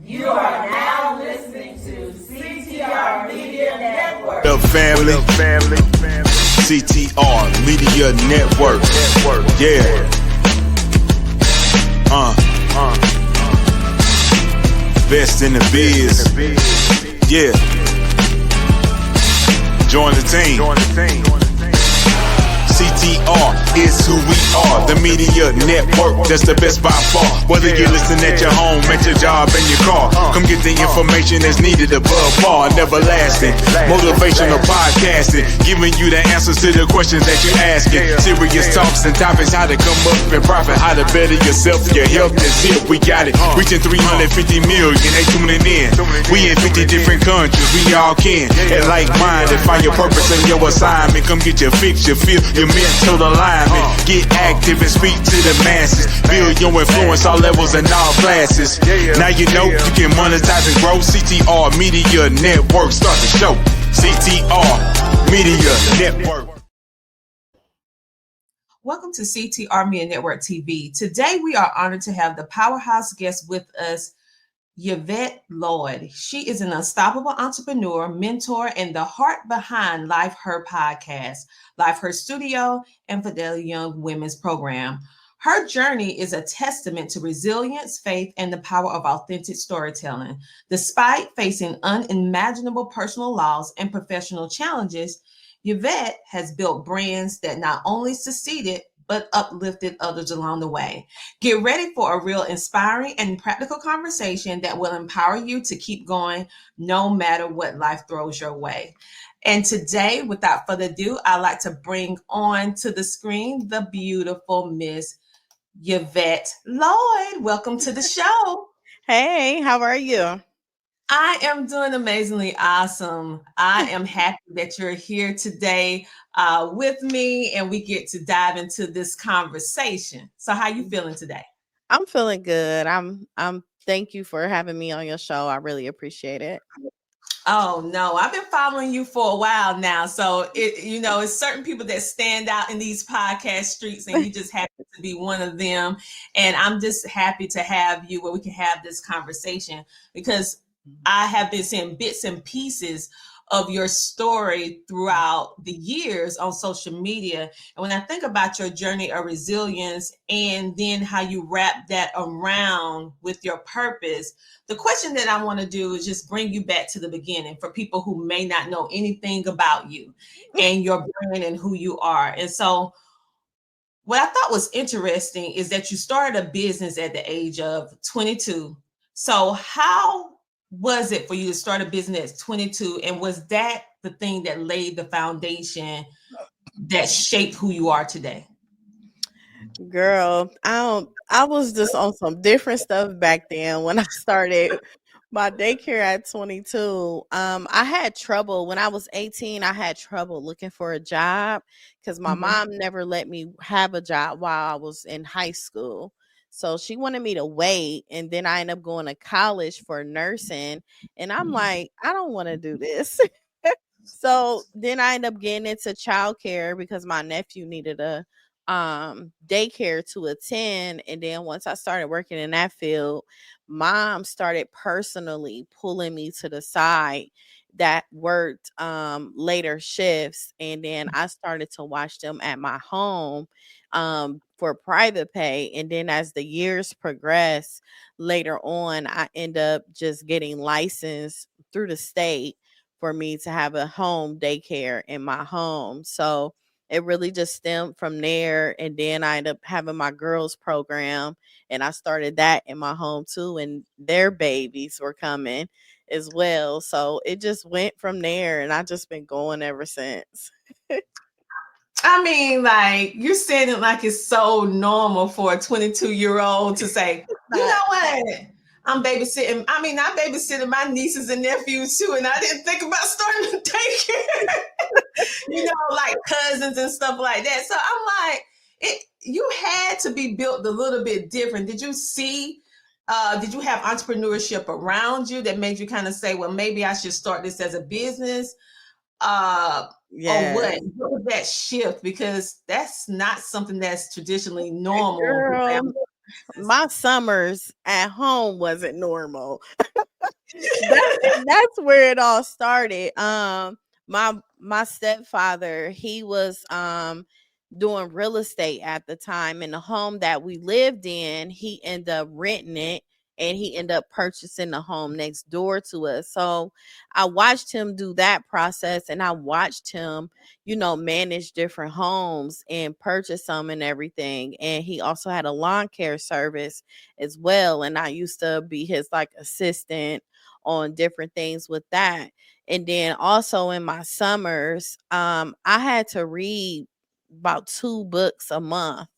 You are now listening to CTR Media Network. The family, CTR Media Network. Yeah. Best in the biz. Yeah. Join the team. CTR is who we are, the media network, that's the best by far. Whether you listen at your home, at your job, in your car, come get the information that's needed above par. Never lasting, motivational podcasting, giving you the answers to the questions that you're asking. Serious talks and topics, how to come up and profit, how to better yourself, your health is here, we got it. Reaching 350 million, they tuning in. We in 50 different countries, we all can. And like minded, find your purpose and your assignment. Come get your fix, your feel, your mental alignment. Get active and speak to the masses. Build your influence all levels and all classes. Now you know you can monetize and grow. CTR Media Network, start the show. CTR Media Network. Welcome to CTR Media Network TV. Today we are honored to have the powerhouse guest with us, Yvette Lloyd. She is an unstoppable entrepreneur, mentor, and the heart behind Life Her podcast, Life Her Studio, and Fidelity Young Women's Program. Her journey is a testament to resilience, faith, and the power of authentic storytelling. Despite facing unimaginable personal loss and professional challenges, Yvette has built brands that not only succeeded, but uplifted others along the way. Get ready for a real inspiring and practical conversation that will empower you to keep going no matter what life throws your way. And today, without further ado, I'd like to bring on to the screen the beautiful Miss Yvette Lloyd. Welcome to the show. Hey, how are you? I am doing amazingly awesome. I am happy that you're here today with me and we get to dive into this conversation. So how you feeling today? I'm feeling good. I'm thank you for having me on your show. I really appreciate it. Oh no, I've been following you for a while now. So it's certain people that stand out in these podcast streets and you just happen to be one of them. And I'm just happy to have you where we can have this conversation because I have been seeing bits and pieces of your story throughout the years on social media. And when I think about your journey of resilience and then how you wrap that around with your purpose, the question that I want to do is just bring you back to the beginning for people who may not know anything about you and your brand and who you are. And so what I thought was interesting is that you started a business at the age of 22. So how was it for you to start a business at 22? And was that the thing that laid the foundation that shaped who you are today? Girl, I was just on some different stuff back then when I started my daycare at 22. I had trouble when I was 18. I had trouble looking for a job because my mom never let me have a job while I was in high school. So she wanted me to wait. And then I ended up going to college for nursing. And I'm like, I don't want to do this. So then I ended up getting into childcare because my nephew needed a daycare to attend. And then once I started working in that field, mom started personally pulling me to the side that worked later shifts. And then I started to watch them at my home for private pay. And then as the years progress, later on, I end up just getting licensed through the state for me to have a home daycare in my home. So it really just stemmed from there. And then I ended up having my girls program and I started that in my home too. And their babies were coming as well. So it just went from there and I've just been going ever since. I mean, like, you're saying it like it's so normal for a 22-year-old to say, you know what? I'm babysitting. I mean, I'm babysitting my nieces and nephews too, and I didn't think about starting a daycare, like cousins and stuff like that. So I'm like, you had to be built a little bit different. Did you have entrepreneurship around you that made you kind of say, well, maybe I should start this as a business? Yeah. Or what was that shift? Because that's not something that's traditionally normal. Girl, my summers at home wasn't normal. That's where it all started. My stepfather, he was doing real estate at the time, and the home that we lived in, he ended up renting it, and he ended up purchasing the home next door to us. So I watched him do that process, and I watched him, manage different homes and purchase them and everything. And he also had a lawn care service as well, and I used to be his like assistant on different things with that. And then also in my summers, I had to read about 2 books a month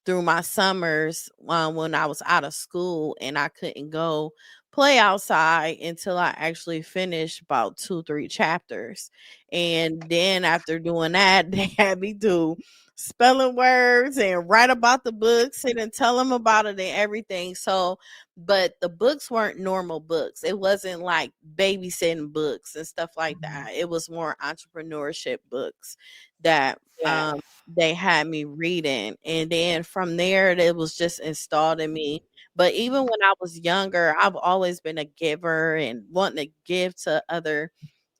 through my summers when I was out of school, and I couldn't go play outside until I actually finished about 2 3 chapters. And then after doing that, they had me do spelling words and write about the books and tell them about it and everything. So but the books weren't normal books. It wasn't like babysitting books and stuff like that. It was more entrepreneurship books that Yeah. they had me reading. And then from there, it was just installed in me. But even when I was younger, I've always been a giver and wanting to give to other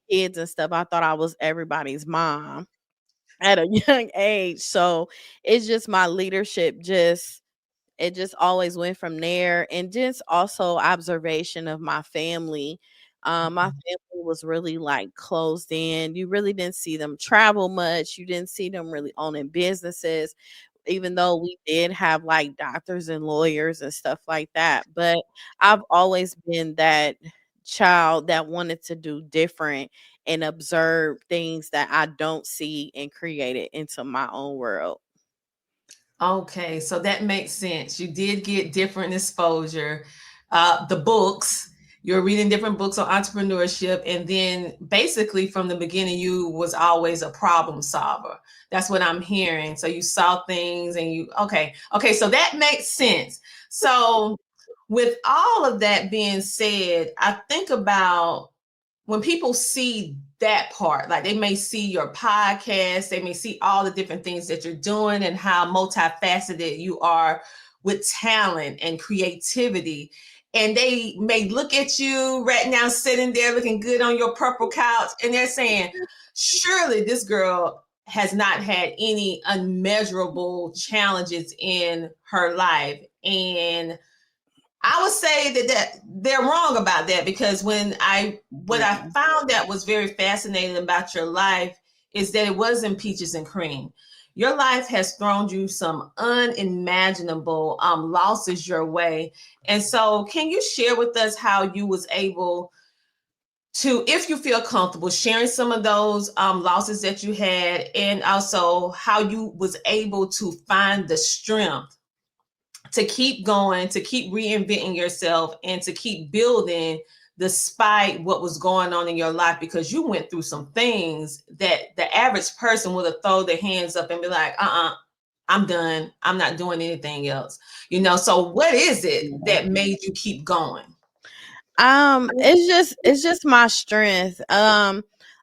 kids and stuff. I thought I was everybody's mom at a young age. So it's just my leadership just it just always went from there. And just also observation of my family. My family was really like closed in. You really didn't see them travel much. You didn't see them really owning businesses, even though we did have like doctors and lawyers and stuff like that. But I've always been that child that wanted to do different and observe things that I don't see and create it into my own world. Okay, so that makes sense. You did get different exposure. The books, you're reading different books on entrepreneurship, and then basically from the beginning, you was always a problem solver. That's what I'm hearing. So you saw things, and okay. So that makes sense. So with all of that being said, I think about when people see that part, like they may see your podcast, they may see all the different things that you're doing and how multifaceted you are with talent and creativity. And they may look at you right now, sitting there looking good on your purple couch, and they're saying, surely this girl has not had any unmeasurable challenges in her life. And I would say that they're wrong about that, because what I Yeah. found that was very fascinating about your life is that it wasn't peaches and cream. Your life has thrown you some unimaginable losses your way. And so can you share with us how you was able to, if you feel comfortable, sharing some of those losses that you had, and also how you was able to find the strength to keep going, to keep reinventing yourself, and to keep building despite what was going on in your life, because you went through some things that the average person would have thrown their hands up and be like, I'm done. I'm not doing anything else. So what is it that made you keep going? It's just my strength.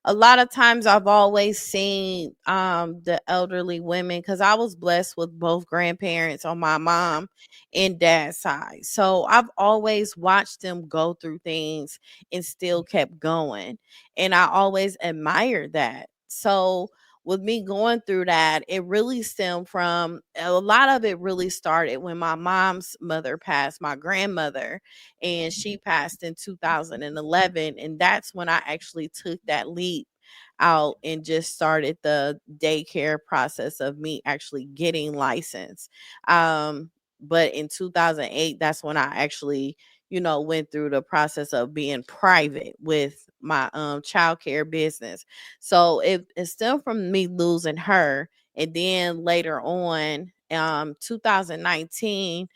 A lot of times I've always seen the elderly women, because I was blessed with both grandparents on my mom and dad's side. So I've always watched them go through things and still kept going. And I always admired that. So with me going through that, it really stemmed from a lot of it really started when my mom's mother passed, my grandmother, and she passed in 2011. And that's when I actually took that leap out and just started the daycare process of me actually getting licensed. But in 2008, that's when I actually, went through the process of being private with my childcare business. So it stemmed from me losing her. And then later on, 2019,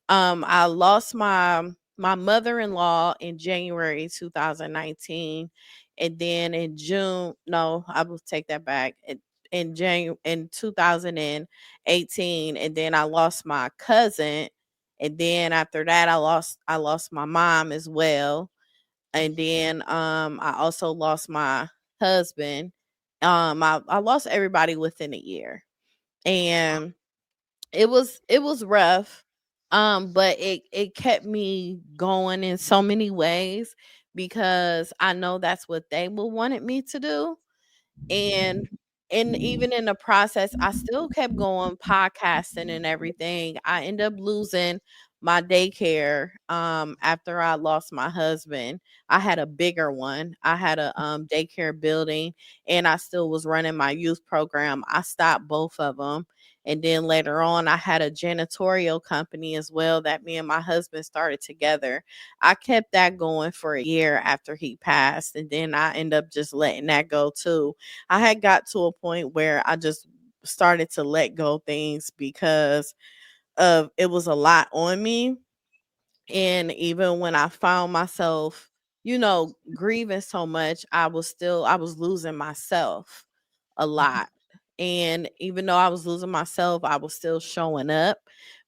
I lost my mother-in-law in January 2019. And then in June, no, I will take that back. In January in 2018, and then I lost my cousin, and then after that I lost my mom as well. And then I also lost my husband. I lost everybody within a year. And it was rough. But it kept me going in so many ways because I know that's what they would wanted me to do. And even in the process, I still kept going podcasting and everything. I ended up losing my daycare after I lost my husband. I had a bigger one. I had a daycare building, and I still was running my youth program. I stopped both of them. And then later on, I had a janitorial company as well that me and my husband started together. I kept that going for a year after he passed, and then I ended up just letting that go too. I had got to a point where I just started to let go things because of it was a lot on me. And even when I found myself, grieving so much, I was losing myself a lot. And even though I was losing myself, I was still showing up.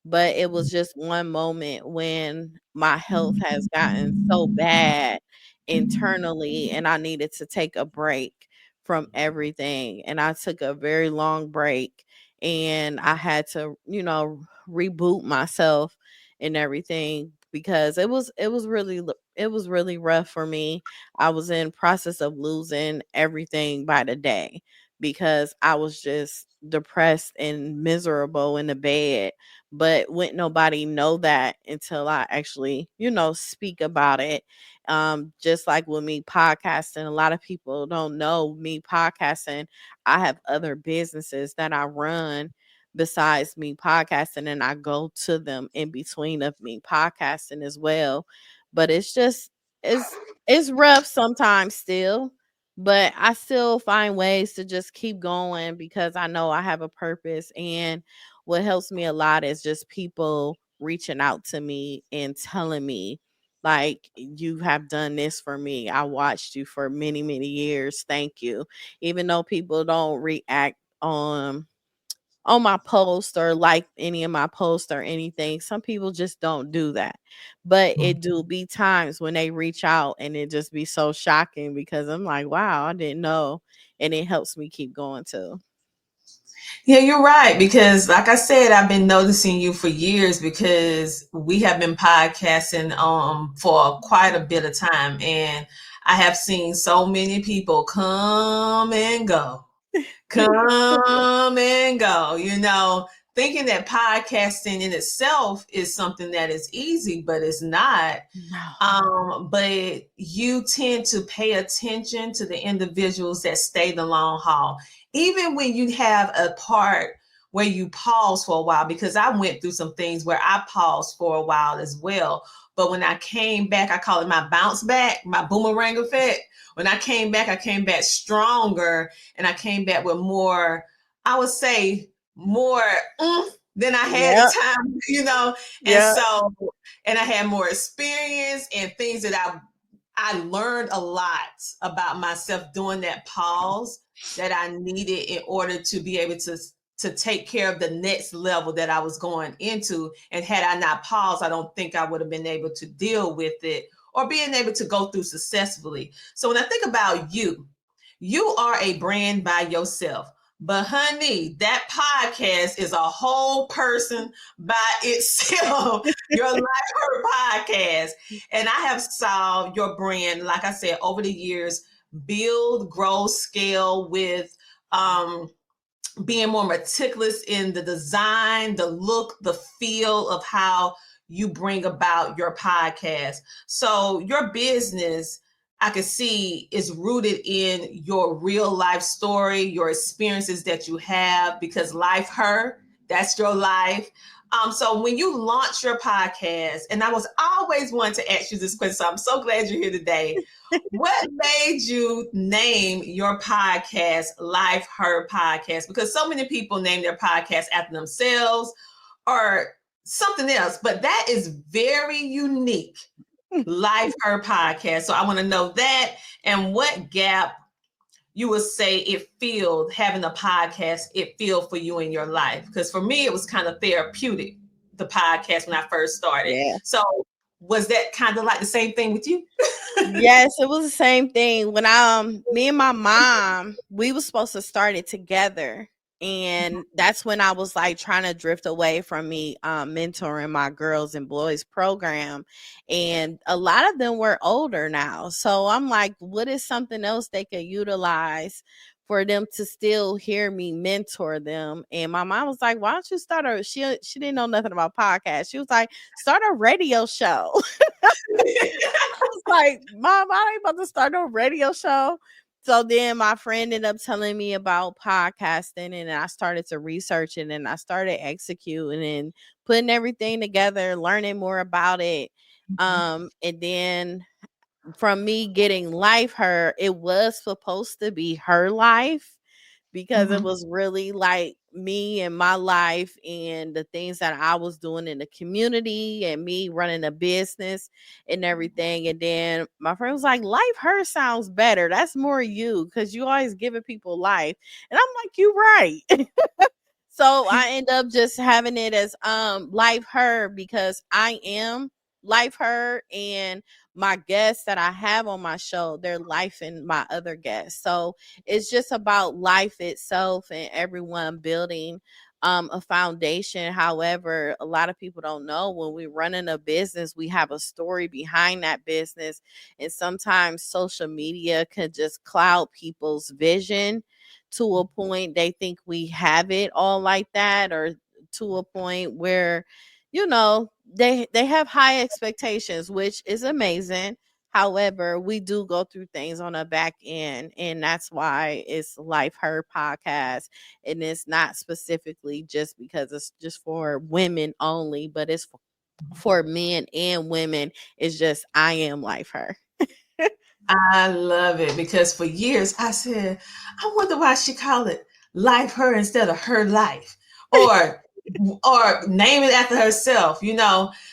But it was just one moment when my health has gotten so bad internally, and I needed to take a break from everything. And I took a very long break, and I had to, reboot myself and everything because it was really rough for me. I was in process of losing everything by the day because I was just depressed and miserable in the bed. But wouldn't nobody know that until I actually, speak about it. Just like with me podcasting, a lot of people don't know me podcasting. I have other businesses that I run besides me podcasting, and I go to them in between of me podcasting as well. But it's rough sometimes still, but I still find ways to just keep going because I know I have a purpose. And what helps me a lot is just people reaching out to me and telling me, like, you have done this for me. I watched you for many, many years. Thank you. Even though people don't react on my post or like any of my posts or anything. Some people just don't do that. But it do be times when they reach out and it just be so shocking because I'm like, wow, I didn't know. And it helps me keep going too. Yeah, you're right. Because, like I said, I've been noticing you for years because we have been podcasting for quite a bit of time, and I have seen so many people come and go, come and go. Thinking that podcasting in itself is something that is easy, but it's not. No. But you tend to pay attention to the individuals that stay the long haul, even when you have a part where you pause for a while, because I went through some things where I paused for a while as well. But when I came back, I call it my bounce back, my boomerang effect. When I came back stronger, and I came back with more, I would say, more than I had at Yep. the time. And Yep. so, and I had more experience and things that I learned a lot about myself during that pause that I needed in order to be able to take care of the next level that I was going into. And had I not paused, I don't think I would have been able to deal with it or being able to go through successfully. So when I think about you, you are a brand by yourself. But honey, that podcast is a whole person by itself. Your Life Hurt podcast. And I have saw your brand, like I said, over the years, build, grow, scale with being more meticulous in the design, the look, the feel of how you bring about your podcast. So your business, I can see, is rooted in your real life story, your experiences that you have, because life hurt, that's your life. So when you launch your podcast, and I was always wanting to ask you this question, so I'm so glad you're here today. What made you name your podcast Life Her Podcast? Because so many people name their podcast after themselves or something else, but that is very unique. Life Her Podcast. So I want to know that, and what gap you would say it filled, having a podcast, it filled for you in your life. Because for me, it was kind of therapeutic, the podcast, when I first started. Yeah. So was that kind of like the same thing with you? Yes, it was the same thing. When me and my mom, we was supposed to start it together. And that's when I was like trying to drift away from me mentoring my girls and boys program. And a lot of them were older now. So I'm like, what is something else they could utilize for them to still hear me mentor them? And my mom was like, why don't you start she didn't know nothing about podcasts. She was like, start a radio show. I was like, Mom, I ain't about to start no radio show. So then my friend ended up telling me about podcasting, and I started to research it, and I started executing and putting everything together, learning more about it. And then from me getting Life Her, it was supposed to be her life, because it was really like me and my life and the things that I was doing in the community and me running a business and everything. And then my friend was like, Life Her sounds better. That's more you, because you always giving people life. And I'm like, you right. So I end up just having it as Life Her, because I am Life Her, and my guests that I have on my show, they're life and my other guests. So it's just about life itself and everyone building a foundation. However, a lot of people don't know, when we running a business, we have a story behind that business. And sometimes social media can just cloud people's vision to a point they think we have it all like that, or to a point where, they have high expectations, which is amazing. However, we do go through things on the back end, and that's why it's Life Her podcast. And it's not specifically just because it's just for women only, but it's for men and women. It's just I am Life Her. I love it, because for years I said, I wonder why she called it Life Her instead of Her Life, or name it after herself,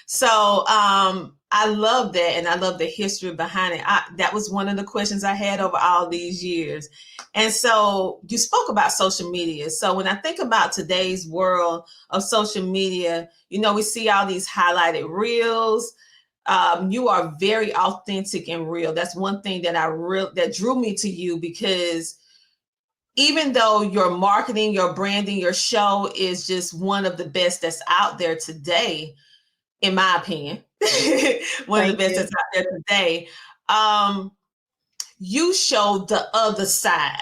So I love that, and I love the history behind it. That was one of the questions I had over all these years. And so you spoke about social media. So when I think about today's world of social media, we see all these highlighted reels. You are very authentic and real. That's one thing that that drew me to you, because even though your marketing, your branding, your show is just one of the best that's out there today, in my opinion, one of the best that's out there today, you show the other side.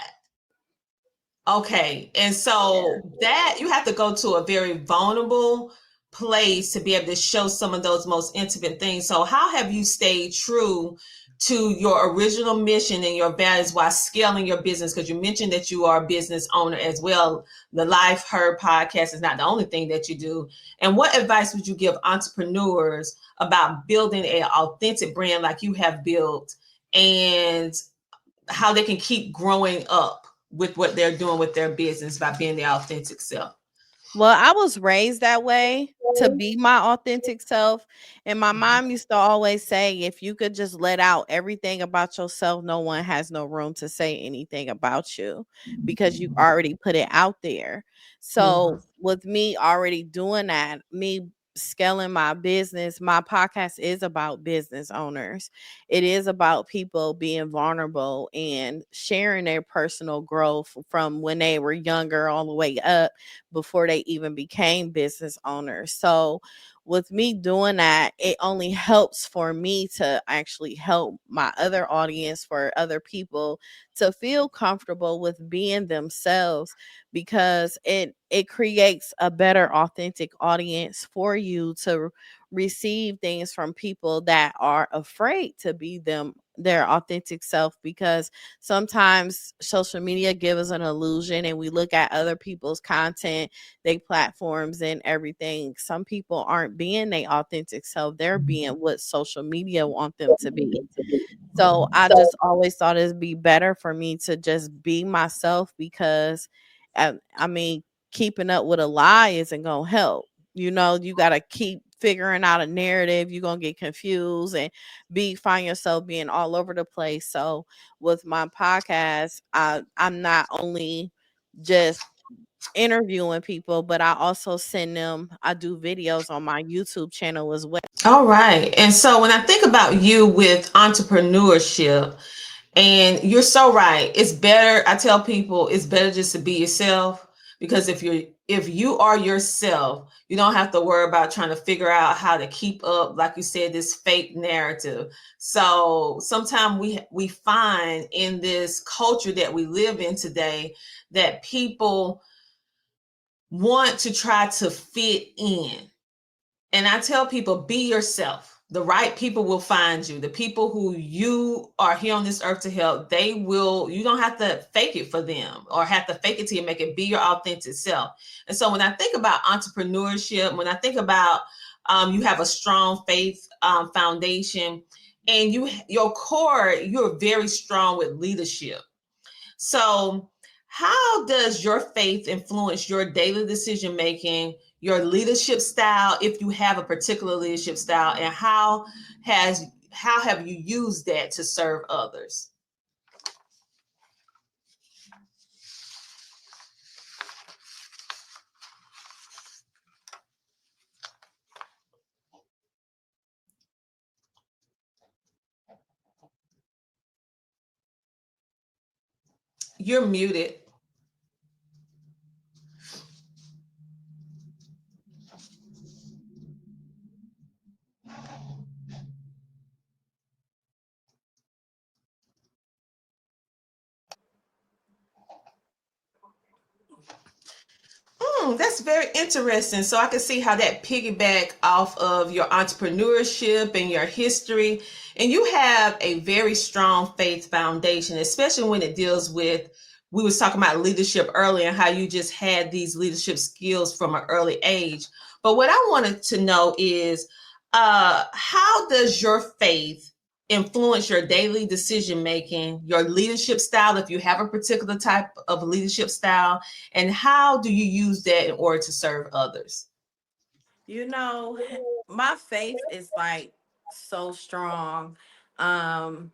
Okay. And so that you have to go to a very vulnerable place to be able to show some of those most intimate things. So how have you stayed true to your original mission and your values while scaling your business? Because you mentioned that you are a business owner as well. The Life Her podcast is not the only thing that you do. And what advice would you give entrepreneurs about building an authentic brand like you have built, and how they can keep growing up with what they're doing with their business by being their authentic self? Well, I was raised that way, to be my authentic self. And my mom used to always say, if you could just let out everything about yourself, no one has no room to say anything about you, because you already put it out there. So with me already doing that, me scaling my business, my podcast is about business owners. It is about people being vulnerable and sharing their personal growth from when they were younger all the way up, before they even became business owners. So with me doing that, it only helps for me to actually help my other audience, for other people to feel comfortable with being themselves, because it creates a better authentic audience for you to receive things from people that are afraid to be their authentic self. Because sometimes social media gives us an illusion, and we look at other people's content, their platforms and everything. Some people aren't being their authentic self, they're being what social media want them to be. So I just always thought it'd be better for me to just be myself, because I mean, keeping up with a lie isn't gonna help. You got to keep figuring out a narrative. You're gonna get confused and find yourself being all over the place. So with my podcast, I'm not only just interviewing people, but I also I do videos on my YouTube channel as well. All right. And so when I think about you with entrepreneurship, and you're so right, it's better, I tell people, it's better just to be yourself, because if you are yourself, you don't have to worry about trying to figure out how to keep up, like you said, this fake narrative. So sometimes we find in this culture that we live in today that people want to try to fit in. And I tell people, be yourself. The right people will find you. The people who you are here on this earth to help, they will, you don't have to fake it for them or have to fake it till you make it. Be your authentic self. And so when I think about entrepreneurship, when I think about you have a strong faith foundation, and your core, you're very strong with leadership. So how does your faith influence your daily decision making, your leadership style, if you have a particular leadership style, and how have you used that to serve others? You're muted. That's very interesting. So I can see how that piggyback off of your entrepreneurship and your history. And you have a very strong faith foundation, especially when it deals with, we was talking about leadership earlier and how you just had these leadership skills from an early age. But what I wanted to know is, how does your faith influence your daily decision making, your leadership style, if you have a particular type of leadership style, and how do you use that in order to serve others? You know, my faith is like so strong. Um,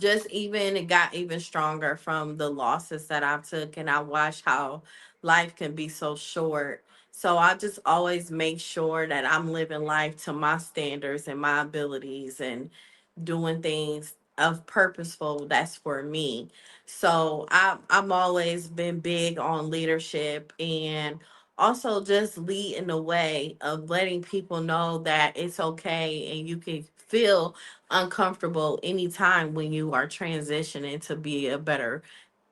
just even it got even stronger from the losses that I took, and I watched how life can be so short. So I just always make sure that I'm living life to my standards and my abilities, and doing things of purposeful that's for me. So I'm always been big on leadership, and also just leading the way of letting people know that it's okay and you can feel uncomfortable anytime when you are transitioning to be a better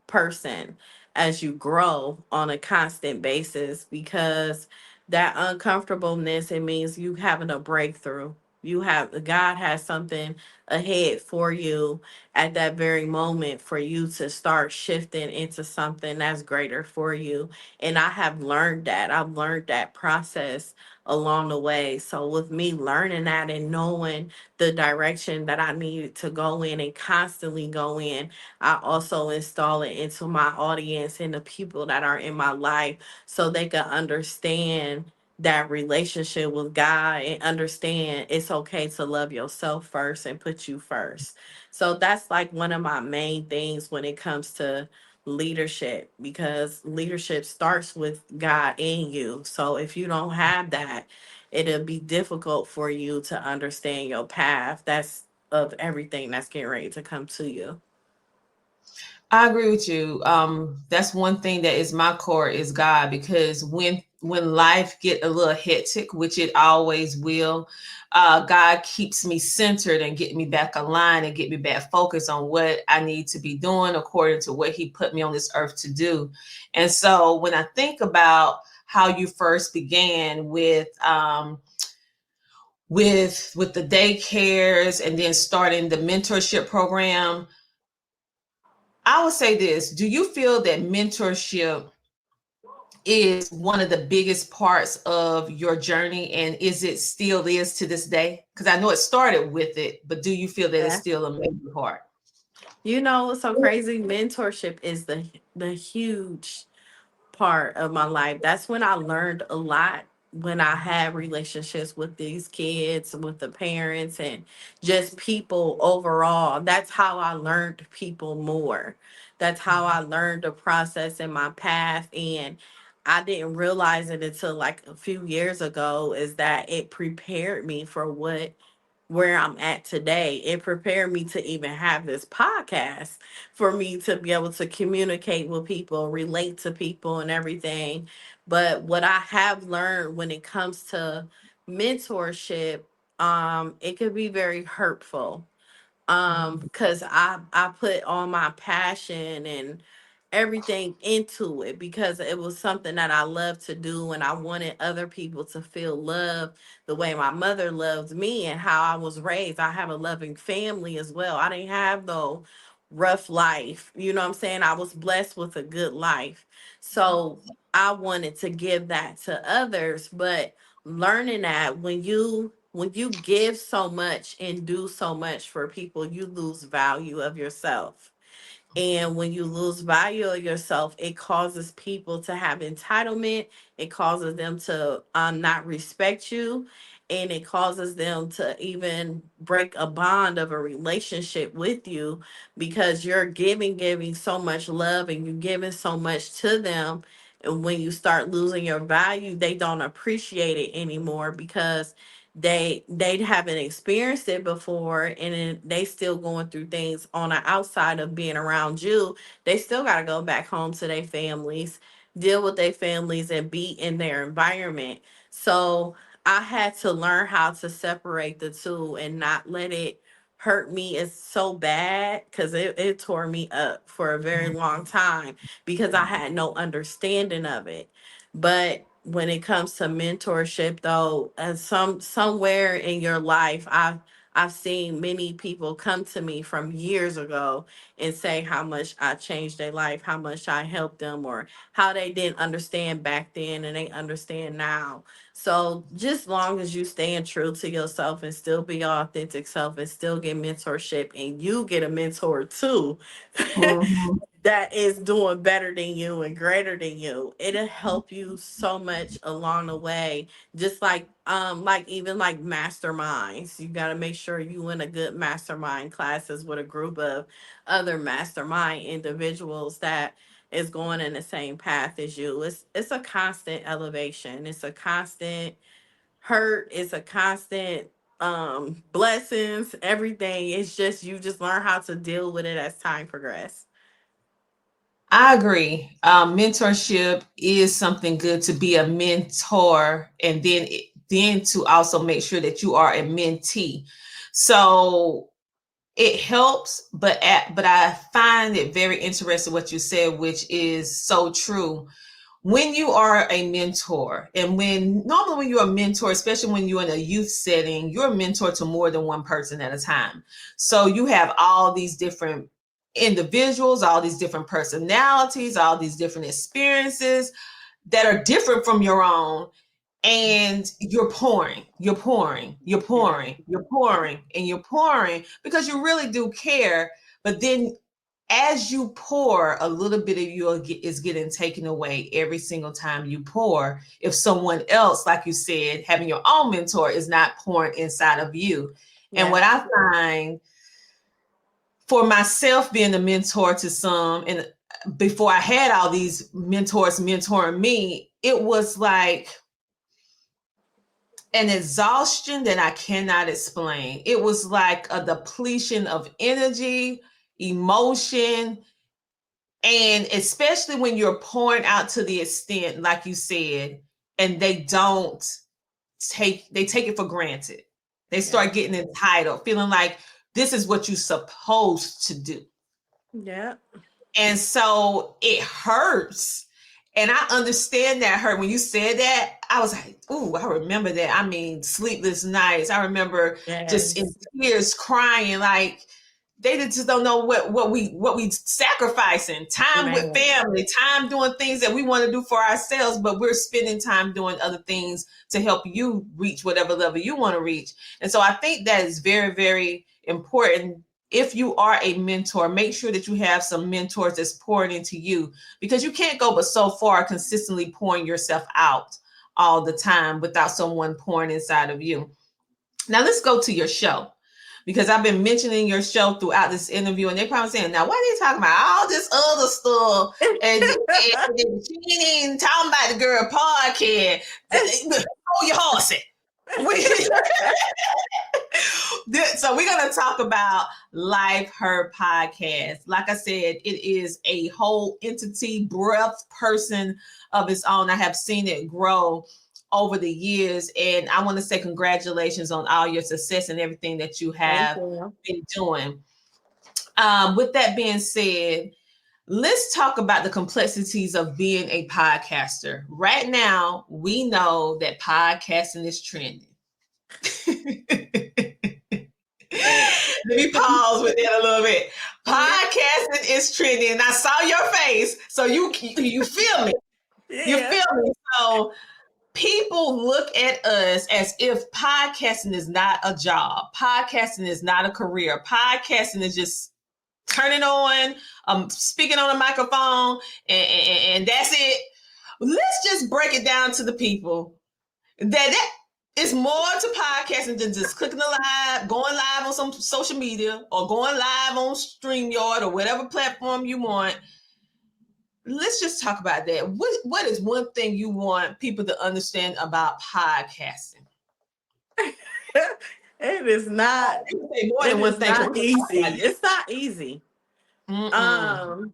person as you grow on a constant basis, because that uncomfortableness, it means you having a breakthrough. You have, God has something ahead for you at that very moment for you to start shifting into something that's greater for you. And I have learned that. I've learned that process along the way. So with me learning that and knowing the direction that I needed to go in and constantly go in, I also install it into my audience and the people that are in my life so they can understand that relationship with God and understand it's okay to love yourself first and put you first. So that's like one of my main things when it comes to leadership, because leadership starts with God in you. So if you don't have that, it'll be difficult for you to understand your path. That's of everything that's getting ready to come to you. I agree with you. That's one thing that is my core is God, because when life get a little hectic, which it always will, God keeps me centered and get me back aligned and get me back focused on what I need to be doing according to what He put me on this earth to do. And so when I think about how you first began with the daycares and then starting the mentorship program, I would say this. Do you feel that mentorship is one of the biggest parts of your journey, and is it still is to this day? Because I know it started with it, but do you feel that it's Yeah. still a major part? You know what's so crazy? Mentorship is the huge part of my life. That's when I learned a lot, when I had relationships with these kids, with the parents, and just people overall. That's how I learned people more. That's how I learned the process in my path. And I didn't realize it until like a few years ago, is that it prepared me for what where I'm at today. It prepared me to even have this podcast, for me to be able to communicate with people, relate to people, and everything. But what I have learned when it comes to mentorship, it could be very hurtful, because I put all my passion and everything into it, because it was something that I love to do, and I wanted other people to feel love the way my mother loved me and how I was raised. I have a loving family as well. I didn't have no rough life, you know what I'm saying? I was blessed with a good life. So I wanted to give that to others. But learning that when you give so much and do so much for people, you lose value of yourself. And when you lose value of yourself, it causes people to have entitlement. It causes them to not respect you. And it causes them to even break a bond of a relationship with you, because you're giving so much love and you're giving so much to them. And when you start losing your value, they don't appreciate it anymore, because they haven't experienced it before, and then they still going through things on the outside of being around you. They still got to go back home to their families, deal with their families, and be in their environment. So I had to learn how to separate the two and not let it hurt me as so bad, because it tore me up for a very long time, because I had no understanding of it. But when it comes to mentorship, though, and somewhere in your life, I've seen many people come to me from years ago and say how much I changed their life, how much I helped them, or how they didn't understand back then and they understand now. So just long as you staying true to yourself and still be your authentic self and still get mentorship, and you get a mentor too, Mhm. that is doing better than you and greater than you, it'll help you so much along the way. Just like even like masterminds, you got to make sure you in a good mastermind classes with a group of other mastermind individuals that is going in the same path as you. It's a constant elevation, it's a constant hurt, it's a constant blessings, everything. It's just, you just learn how to deal with it as time progresses. I agree. Mentorship is something good, to be a mentor, and then to also make sure that you are a mentee. So it helps, but I find it very interesting what you said, which is so true. When you are a mentor, and when you're a mentor, especially when you're in a youth setting, you're a mentor to more than one person at a time. So you have all these different individuals, all these different personalities, all these different experiences that are different from your own. And you're pouring, Yeah. and you're pouring because you really do care. But then as you pour, a little bit of you is getting taken away every single time you pour. If someone else, like you said, having your own mentor, is not pouring inside of you. And Yeah. what I find for myself, being a mentor to some, and before I had all these mentors mentoring me, it was like an exhaustion that I cannot explain. It was like a depletion of energy, emotion, and especially when you're pouring out to the extent, like you said, and they take it for granted. They Yeah. start getting entitled, feeling like this is what you're supposed to do. Yeah. And so it hurts. And I understand that hurt. When you said that, I was like, ooh, I remember that. I mean, sleepless nights. I remember just in Yes. tears crying, like they just don't know what we sacrificing. Time with Man. family, time doing things that we want to do for ourselves, but we're spending time doing other things to help you reach whatever level you want to reach. And so I think that is very, very important. If you are a mentor, make sure that you have some mentors that's pouring into you, because you can't go but so far consistently pouring yourself out all the time without someone pouring inside of you. Now let's go to your show, because I've been mentioning your show throughout this interview, and they're probably saying, now, what are they talking about? All this other stuff. And she ain't talking about the girl podcast. Hold your horse. So we're going to talk about Life Her podcast. Like I said, it is a whole entity, breath, person of its own. I have seen it grow over the years, and I want to say congratulations on all your success and everything that you have been doing. With that being said, let's talk about the complexities of being a podcaster. Right now, we know that podcasting is trending. Let me pause with that a little bit. Podcasting is trending. I saw your face, so you feel me. You feel me. So people look at us as if podcasting is not a job. Podcasting is not a career. Podcasting is just turning on, speaking on a microphone, and that's it. Let's just break it down to the people that it's more to podcasting than just clicking the live, going live on some social media, or going live on StreamYard or whatever platform you want. Let's just talk about that. What is one thing you want people to understand about podcasting? It is not. It is not easy. It's not easy. Girl,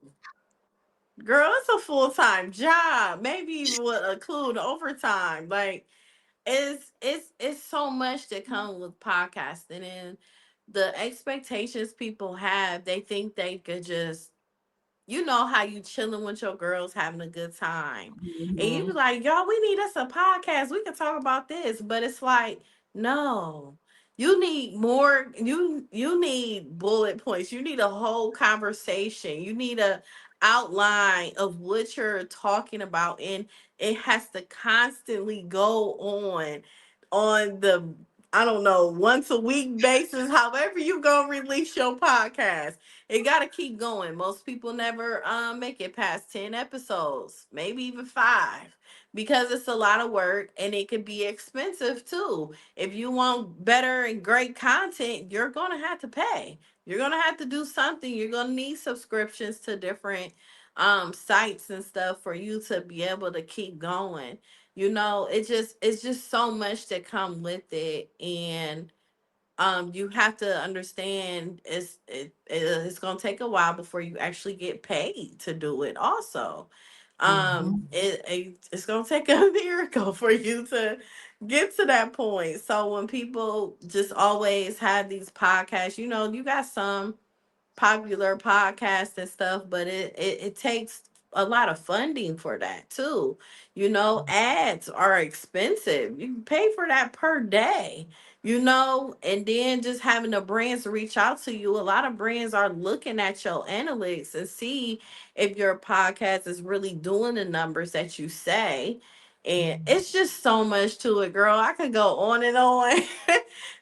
it's a full-time job. Maybe even would include overtime. Like, it's so much that comes with podcasting, and the expectations people have. They think they could just, you know, how you chilling with your girls having a good time. And you be like, y'all, we need us a podcast. We can talk about this. But it's like, no. You need more, you need bullet points. You need a whole conversation. You need a outline of what you're talking about. And it has to constantly go on the, I don't know, once a week basis, however you gonna release your podcast. It got to keep going. Most people never make it past 10 episodes, maybe even 5, because it's a lot of work and it could be expensive too. If you want better and great content, you're going to have to pay. You're going to have to do something. You're going to need subscriptions to different sites and stuff for you to be able to keep going. You know, it's just so much that come with it. And you have to understand it's gonna take a while before you actually get paid to do it. Also, it's gonna take a miracle for you to get to that point. So when people just always have these podcasts, you know, you got some popular podcasts and stuff, but it takes a lot of funding for that too. You know, ads are expensive. You can pay for that per day, you know, and then just having the brands reach out to you. A lot of brands are looking at your analytics and see if your podcast is really doing the numbers that you say. And it's just so much to it, girl. I could go on and on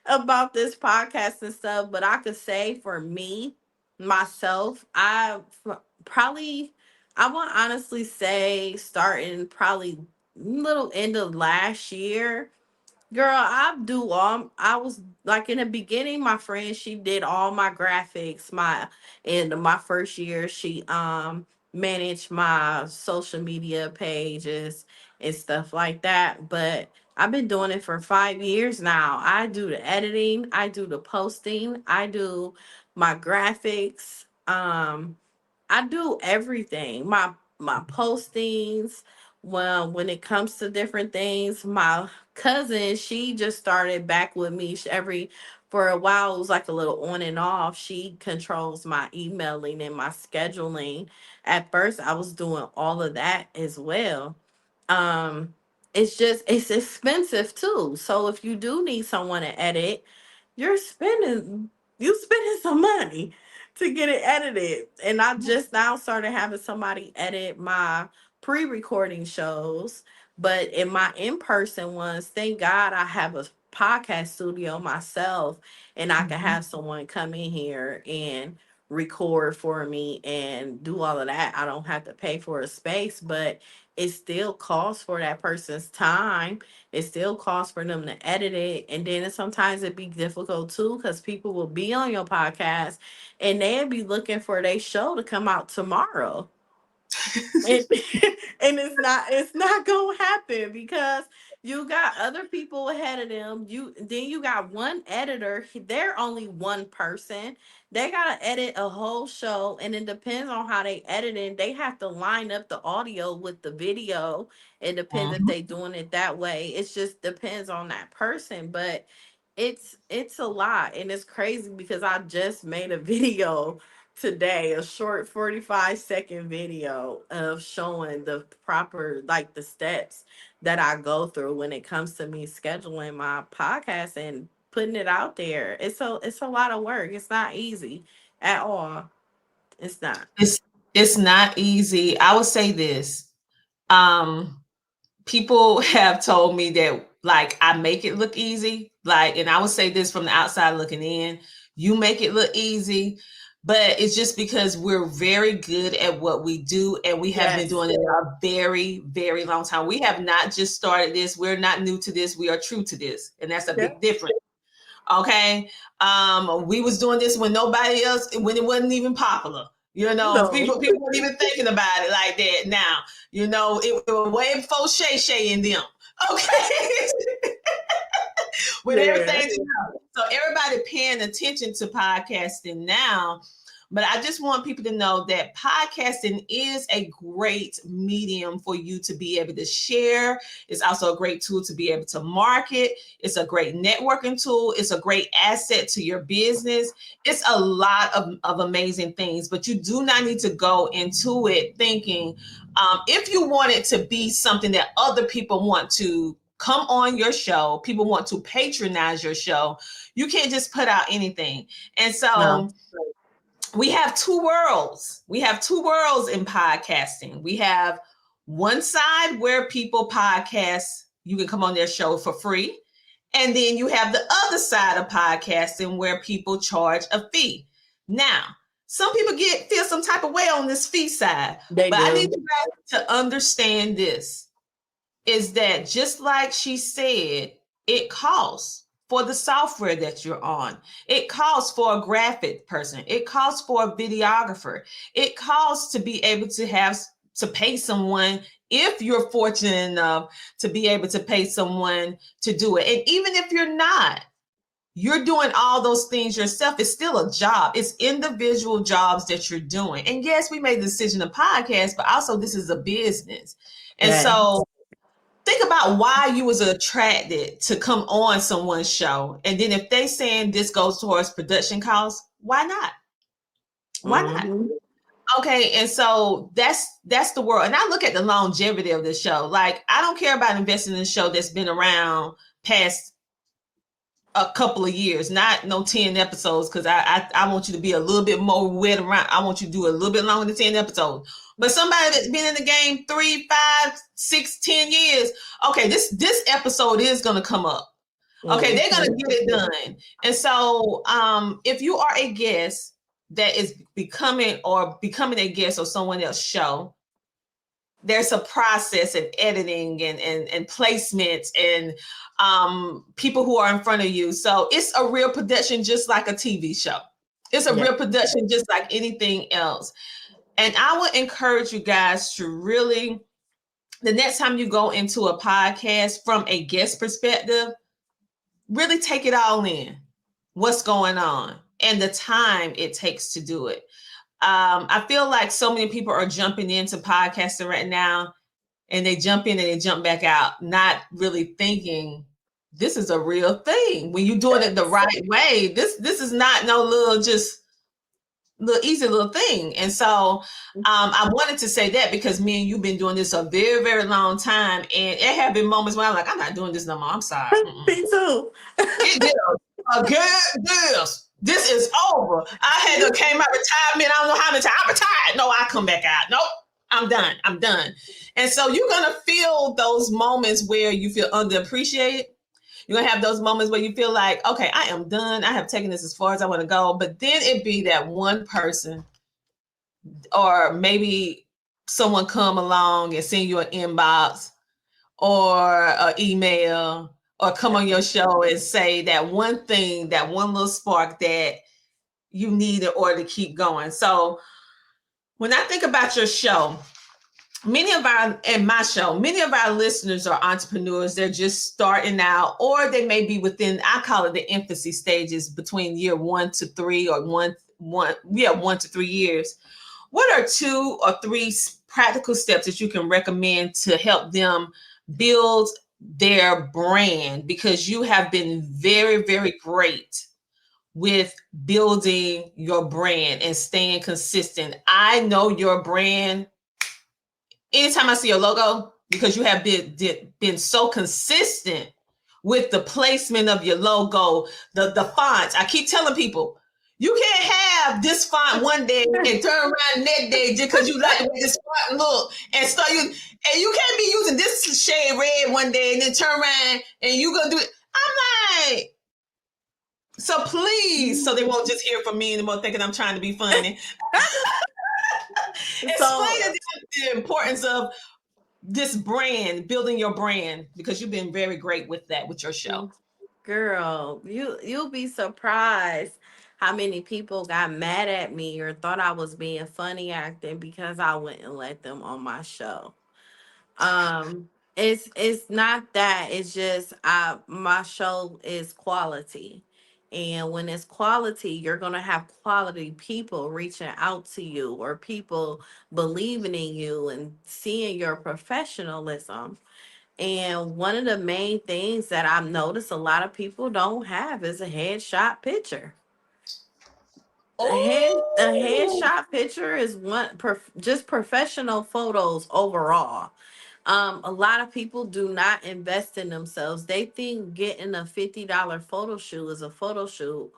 about this podcast and stuff, but I could say for me, myself, probably, I would honestly say starting probably little end of last year. Girl, I was like in the beginning, my friend, she did all my graphics. In my first year, she managed my social media pages and stuff like that. But I've been doing it for 5 years now. I do the editing, I do the posting, I do my graphics. I do everything. My postings. Well, when it comes to different things, my cousin, she just started back with me. Every For a while, it was like a little on and off. She controls my emailing and my scheduling. At first, I was doing all of that as well. Um, it's expensive too. So if you do need someone to edit, you're spending you spending some money to get it edited. And I just now started having somebody edit my pre-recording shows, but in my in-person ones, thank God I have a podcast studio myself, and I can have someone come in here and record for me and do all of that. I don't have to pay for a space, but it still costs for that person's time. It still costs for them to edit it. And then sometimes it'd be difficult too, because people will be on your podcast and they'll be looking for their show to come out tomorrow. and, and it's not gonna happen because You got other people ahead of them. You got one editor. They're only one person. They gotta edit a whole show, and it depends on how they edit it. They have to line up the audio with the video. It depends if Mhm. they doing it that way. It just depends on that person. But it's a lot, and it's crazy because I just made a video today, a short 45-second video of showing the proper, like, the steps that I go through when it comes to me scheduling my podcast and putting it out there. It's a lot of work. It's not easy at all. It's not. It's not easy. I would say this. Um, People have told me that like I make it look easy. Like, and I would say this from the outside looking in, you make it look easy, but it's just because we're very good at what we do and we have been Yes. doing it a very, very long time. We have not just started this. We're not new to this. We are true to this. And that's a Yeah. big difference. Okay. We was doing this when nobody else, when it wasn't even popular. You know, No. people weren't even thinking about it like that now. You know, it was way before Shay Shay and them. Okay. With everything. So everybody paying attention to podcasting now. But I just want people to know that podcasting is a great medium for you to be able to share. It's also a great tool to be able to market. It's a great networking tool. It's a great asset to your business. It's a lot of amazing things, but you do not need to go into it thinking, if you want it to be something that other people want to come on your show, people want to patronize your show, you can't just put out anything. And so No. we have two worlds. We have two worlds in podcasting. We have one side where people podcast, you can come on their show for free. And then you have the other side of podcasting where people charge a fee. Now, some people feel some type of way on this fee side, They but do. I need you guys to understand this, is that just like she said, it costs for the software that you're on. It costs for a graphic person. It costs for a videographer. It costs to be able to pay someone, if you're fortunate enough to be able to pay someone to do it. And even if you're not, you're doing all those things yourself. It's still a job. It's individual jobs that you're doing. And yes, we made the decision to podcast, but also this is a business. And Yes. so think about why you was attracted to come on someone's show. And then if they saying this goes towards production costs, why not? Why not? Mhm. Okay, and so that's the world. And I look at the longevity of the show. Like, I don't care about investing in a show that's been around past a couple of years, not no 10 episodes, because I want you to be a little bit more wet around. I want you to do a little bit longer than 10 episodes. But somebody that's been in the game 3, 5, 6, 10 years, okay, this episode is gonna come up. Okay, they're gonna get it done. And so if you are a guest that is becoming a guest of someone else's show, there's a process and editing and placements and people who are in front of you. So it's a real production, just like a TV show. It's a real production, just like anything else. And I would encourage you guys to really, the next time you go into a podcast from a guest perspective, really take it all in, what's going on and the time it takes to do it. I feel like so many people are jumping into podcasting right now, and they jump in and they jump back out, not really thinking this is a real thing. When you're doing it the right way, this is not no little easy little thing. And so I wanted to say that because me and you've been doing this a very, very long time, and it have been moments where I'm like, I'm not doing this no more. I'm sorry. Me too. It did a good this is over. I had to came out retirement. I don't know how many times. I'm retired. No, I come back out. Nope. I'm done. And so you're going to feel those moments where you feel underappreciated. You're going to have those moments where you feel like, okay, I am done. I have taken this as far as I want to go. But then it be that one person, or maybe someone come along and send you an inbox or an email, or come on your show and say that one thing, that one little spark that you need in order to keep going. So when I think about your show, many of our listeners are entrepreneurs. They're just starting out, or they may be within, I call it the infancy stages, between year 1 to 3, or 1 to 3 years. What are 2 or 3 practical steps that you can recommend to help them build their brand? Because you have been very, very great with building your brand and staying consistent. I know your brand anytime I see your logo, because you have been so consistent with the placement of your logo, the fonts. I keep telling people, you can't have this font one day and turn around next day just because you like the way this font look, and start you, and you can't be using this shade red one day and then turn around and you gonna do it. I'm like, so please, so they won't just hear from me anymore thinking I'm trying to be funny. Explain the importance of this brand, building your brand, because you've been very great with that with your show. Girl, you'll be surprised how many people got mad at me or thought I was being funny acting because I wouldn't let them on my show. Um, it's not that. It's just my show is quality. And when it's quality, you're gonna have quality people reaching out to you or people believing in you and seeing your professionalism. And one of the main things that I've noticed a lot of people don't have is a headshot picture. A Oh, headshot picture is just professional photos overall. A lot of people do not invest in themselves. They think getting a $50 photo shoot is a photo shoot,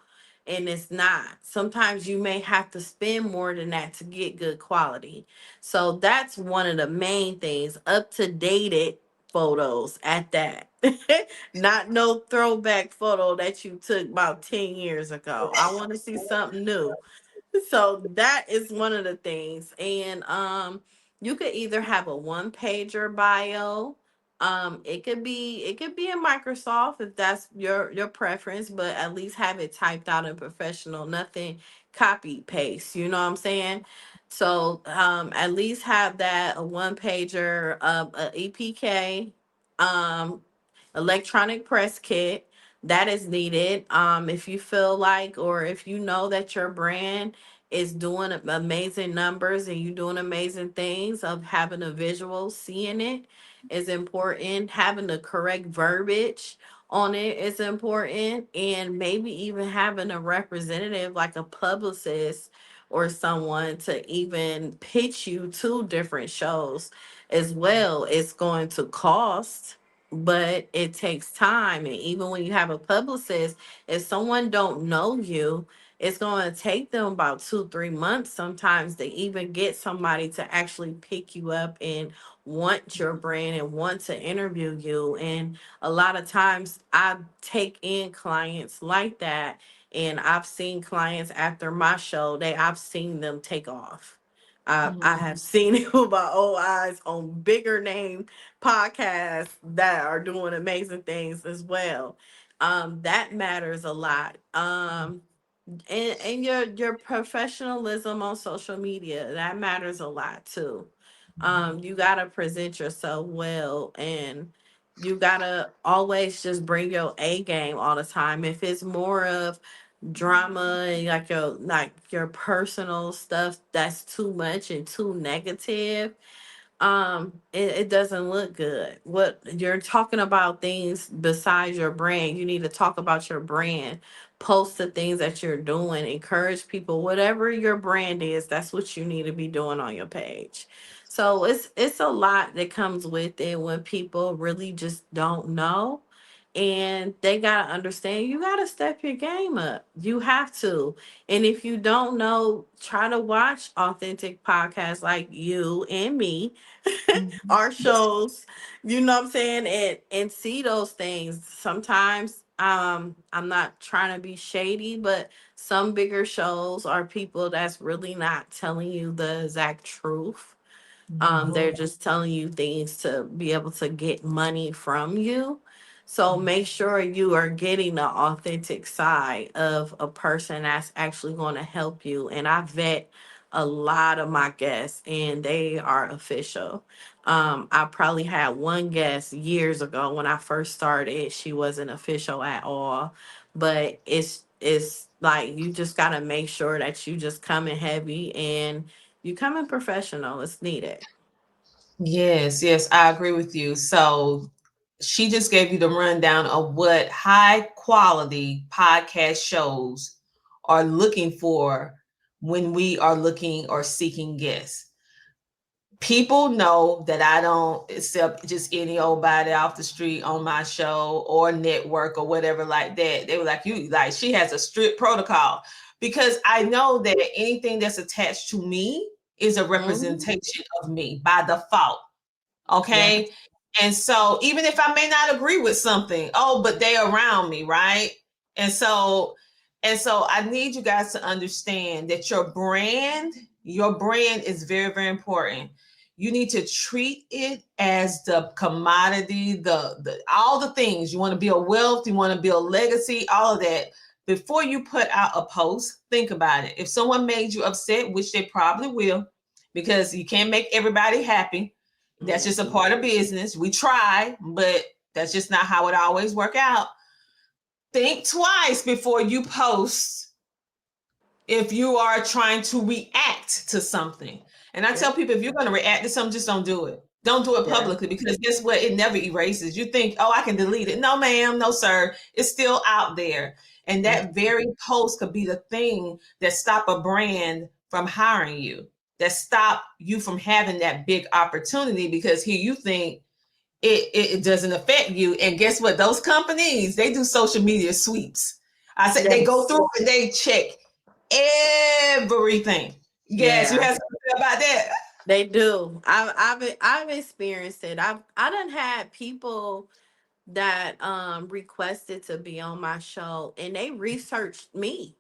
and it's not. Sometimes you may have to spend more than that to get good quality. So that's one of the main things. Up to dated photos at that. Not no throwback photo that you took about 10 years ago. I want to see something new. So that is one of the things. And you could either have a one pager bio. It could be in Microsoft if that's your preference, but at least have it typed out in professional, nothing copy paste, you know what I'm saying? So at least have that, a one pager, a EPK, um electronic press kit that is needed. If you feel like, or if you know that your brand is doing amazing numbers and you doing amazing things, of having a visual, seeing it is important. Having the correct verbiage on it is important, and maybe even having a representative like a publicist or someone to even pitch you to different shows as well. It's going to cost, but it takes time. And even when you have a publicist, if someone don't know you, it's going to take them about 2 3 months sometimes to even get somebody to actually pick you up and want your brand and want to interview you. And a lot of times I take in clients like that, and I've seen clients after my show, I've seen them take off. I mhm. have seen it with my own eyes on bigger name podcasts that are doing amazing things as well. That matters a lot. And your professionalism on social media, that matters a lot too. You gotta present yourself well, and you gotta always just bring your A game all the time. If it's more of drama and like your personal stuff that's too much and too negative, it doesn't look good. What you're talking about, things besides your brand, you need to talk about your brand. Post the things that you're doing, encourage people, whatever your brand is, that's what you need to be doing on your page. So it's a lot that comes with it when people really just don't know, and they gotta understand, you gotta step your game up. You have to. And if you don't know, try to watch authentic podcasts like you and me, Mhm. our shows, you know what I'm saying, and see those things. Sometimes I'm not trying to be shady, but some bigger shows are people that's really not telling you the exact truth. They're just telling you things to be able to get money from you. So make sure you are getting the authentic side of a person that's actually going to help you. And I vet a lot of my guests, and they are official. I probably had one guest years ago when I first started. She wasn't official at all, but it's like you just gotta make sure that you just come in heavy and you come in professional. It's needed. Yes, yes, I agree with you. So she just gave you the rundown of what high quality podcast shows are looking for when we are looking or seeking guests. People know that I don't accept just any old body off the street on my show or network or whatever like that. They were like, you like, she has a strict protocol because I know that anything that's attached to me is a Mhm. representation of me by default. Yeah. Okay. And so even if I may not agree with something, oh, but they around me, right? And so I need you guys to understand that your brand is very, very important. You need to treat it as the commodity, the all the things. You want to build wealth, you want to build legacy, all of that. Before you put out a post, think about it. If someone made you upset, which they probably will, because you can't make everybody happy, that's just a Mhm. part of business. We try, but that's just not how it always work out. Think twice before you post if you are trying to react to something. And I Yeah. tell people if you're going to react to something, just don't do it. Don't do it Yeah. publicly because guess what? It never erases. You think, oh, I can delete it. No, ma'am. No, sir. It's still out there. And that very post could be the thing that stop a brand from hiring you, that stop you from having that big opportunity because here you think it doesn't affect you. And guess what? Those companies, they do social media sweeps. I said they go Yes. through and they check everything. Yes, you Yeah. have something about that. They do. I've experienced it. I done had people that requested to be on my show, and they researched me.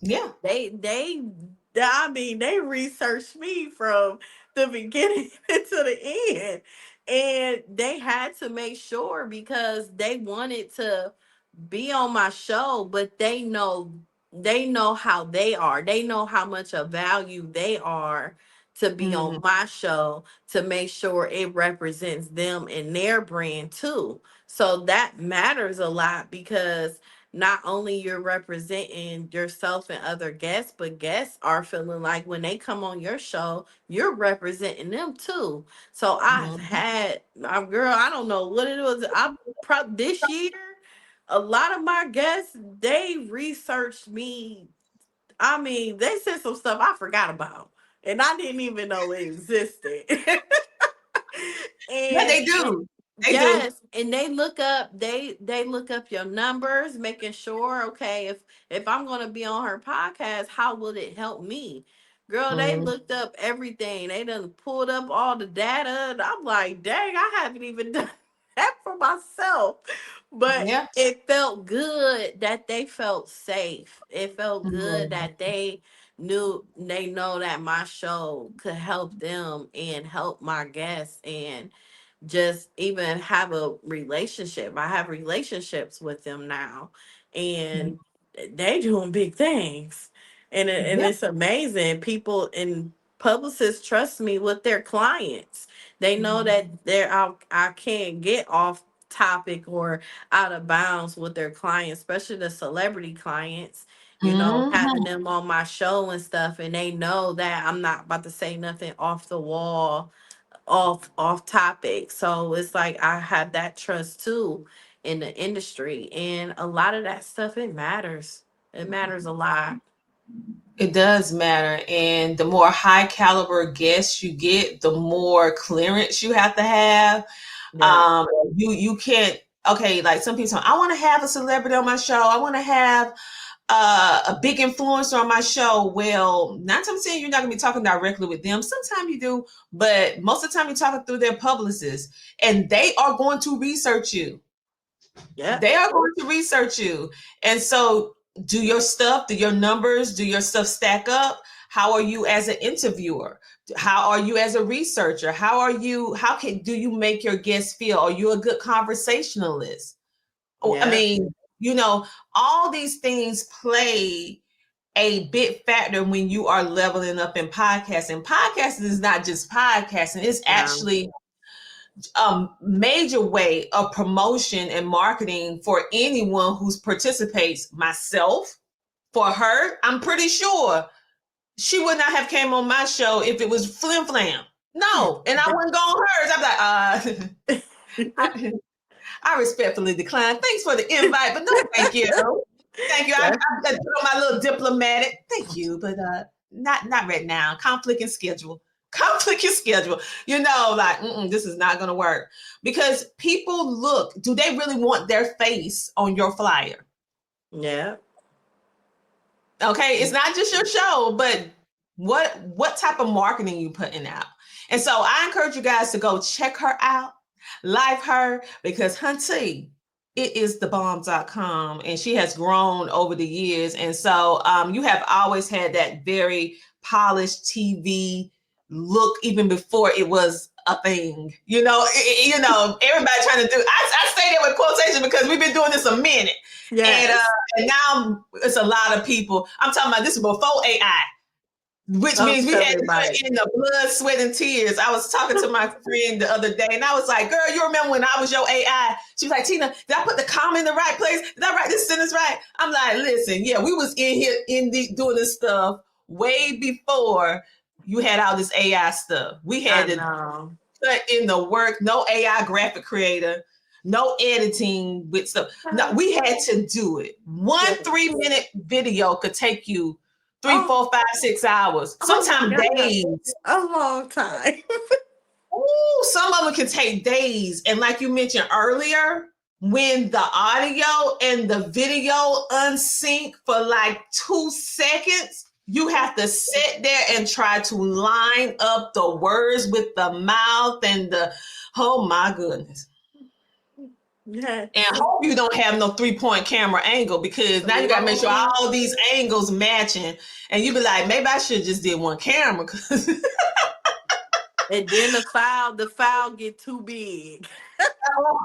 Yeah. I mean, they researched me from the beginning to the end. And they had to make sure because they wanted to be on my show, but they know how they are. They know how much of value they are to be on Mhm. my show to make sure it represents them and their brand too. So that matters a lot because not only you're representing yourself and other guests, but guests are feeling like when they come on your show, you're representing them too. So I've Mhm. had my girl, I don't know what it was. I this year a lot of my guests, they researched me. I mean, they said some stuff I forgot about, and I didn't even know it existed. Yeah, and they do. They do. yes, and they look up your numbers, making sure, okay, if I'm gonna be on her podcast, how will it help me? Girl, they Mhm. looked up everything. They done pulled up all the data. And I'm like, dang, I haven't even done that for myself. But Yeah. it felt good that they felt safe. It felt good Mhm. that they know that my show could help them and help my guests and just even have a relationship. I have relationships with them now, and they doing big things, and Yeah. it's amazing. People and publicists trust me with their clients. They know Mhm. that I can't get off topic or out of bounds with their clients, especially the celebrity clients. Having Mhm. them on my show and stuff, and they know that I'm not about to say nothing off the wall, off topic. So it's like I have that trust too in the industry. And a lot of that stuff, it matters. It matters a lot. It does matter. And the more high caliber guests you get, the more clearance you have to have. Yeah. You can't, okay, like some people say, I want to have a celebrity on my show. I want to have a big influencer on my show. Well, not I'm saying you're not gonna be talking directly with them. Sometimes you do, but most of the time you're talking through their publicist, and they are going to research you. Yeah. They are going to research you. And so do your stuff, do your numbers, do your stuff stack up? How are you as an interviewer? How are you as a researcher? How can do you make your guests feel? Are you a good conversationalist? Oh, I Yeah. mean, you know, all these things play a big factor when you are leveling up in podcasting. Podcasting is not just podcasting, it's actually a major way of promotion and marketing for anyone who participates. Myself, for her, I'm pretty sure she would not have came on my show if it was flim flam. No, and I wouldn't go on hers. I'm like, I respectfully decline. Thanks for the invite, but no, thank you. Thank you. I put on my little diplomatic. Thank you, but not right now. Conflict in schedule. Conflict in schedule. You know, like this is not going to work because people look. Do they really want their face on your flyer? Yeah. Okay, it's not just your show, but what type of marketing you putting out? And so I encourage you guys to go check her out, like her, because hunty, it is thebomb.com, and she has grown over the years. And so you have always had that very polished TV look, even before it was a thing. You know, everybody trying to do. I say that with quotation because we've been doing this a minute. Yes. And now it's a lot of people. I'm talking about this is before AI, which means we had to put in the blood, sweat, and tears. I was talking to my friend the other day, and I was like, girl, you remember when I was your AI? She was like, Tina, did I put the comma in the right place? Did I write this sentence right? I'm like, listen, yeah, we was in here doing this stuff way before you had all this AI stuff. We had to put in the work, no AI graphic creator, no editing with stuff. No, we had to do it. 1 3-minute video could take you 3, 4, 5, 6 hours. Sometimes days. A long time. Ooh, some of them can take days. And like you mentioned earlier, when the audio and the video unsync for like 2 seconds, you have to sit there and try to line up the words with the mouth and oh my goodness. Yeah. And hope you don't have no 3-point camera angle because now you got to make sure all these angles matching. And you be like, maybe I should just did one camera. And then the file get too big.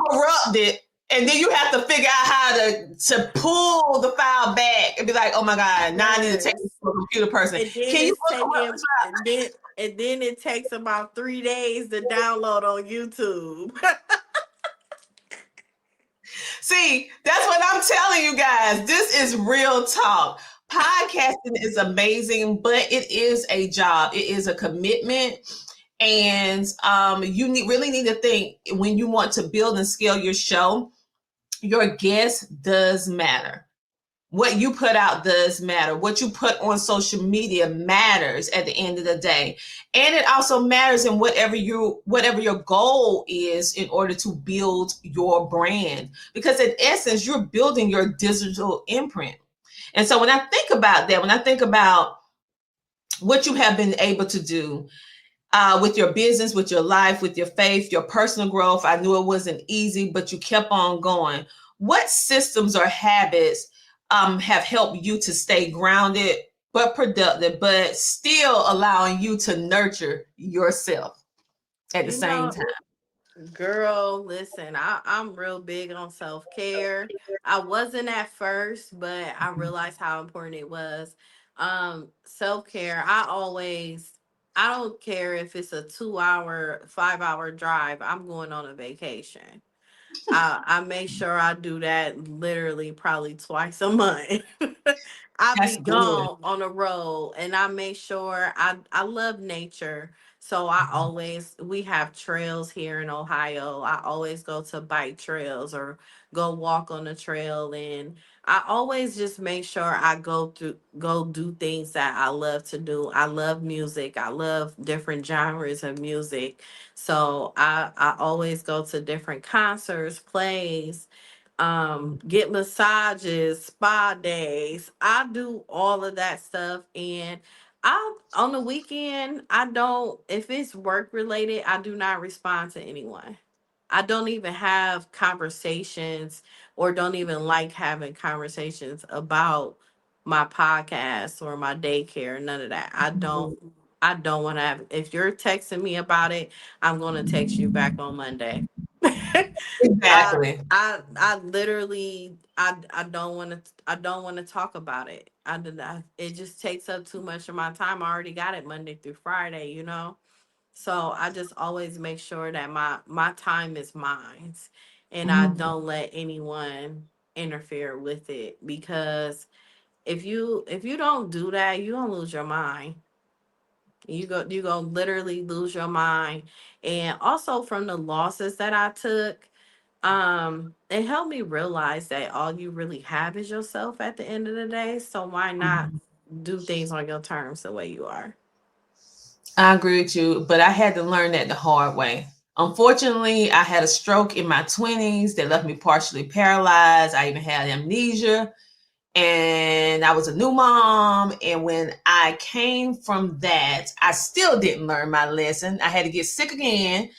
Corrupt it. And then you have to figure out how to pull the file back and be like, oh my God, now I need to take this to a computer person. Can you and then it takes about 3 days to download on YouTube. See, that's what I'm telling you guys. This is real talk. Podcasting is amazing, but it is a job. It is a commitment. And you really need to think when you want to build and scale your show, your guest does matter. What you put out does matter. What you put on social media matters at the end of the day. And it also matters in whatever your goal is in order to build your brand. Because in essence, you're building your digital imprint. And so when I think about that, when I think about what you have been able to do with your business, with your life, with your faith, your personal growth, I knew it wasn't easy, but you kept on going. What systems or habits have helped you to stay grounded but productive, but still allowing you to nurture yourself at the same time? Girl, listen, I'm real big on self-care. I wasn't at first, but I realized how important it was. Self-care, I don't care if it's a 2-hour, 5-hour drive, I'm going on a vacation. I make sure I do that literally probably twice a month. Be gone on the road, and I make sure I love nature. So we have trails here in Ohio. I always go to bike trails or go walk on the trail, and I always just make sure I go do things that I love to do. I love music. I love different genres of music. So I always go to different concerts, plays, get massages, spa days. I do all of that stuff. And on the weekend, if it's work related, I do not respond to anyone. I don't even have conversations or don't even like having conversations about my podcast or my daycare, none of that. I don't want to have, if you're texting me about it, I'm going to text you back on Monday. Exactly. I literally I don't want to talk about it. it just takes up too much of my time. I already got it Monday through Friday, you know. So I just always make sure that my time is mine, and I Mhm. don't let anyone interfere with it, because if you don't do that, you gonna lose your mind. You go literally lose your mind. And also, from the losses that I took, it helped me realize that all you really have is yourself at the end of the day. So why not do things on your terms the way you are? I agree with you, but I had to learn that the hard way. Unfortunately, I had a stroke in my 20s that left me partially paralyzed. I even had amnesia, and I was a new mom. And when I came from that, I still didn't learn my lesson. I had to get sick again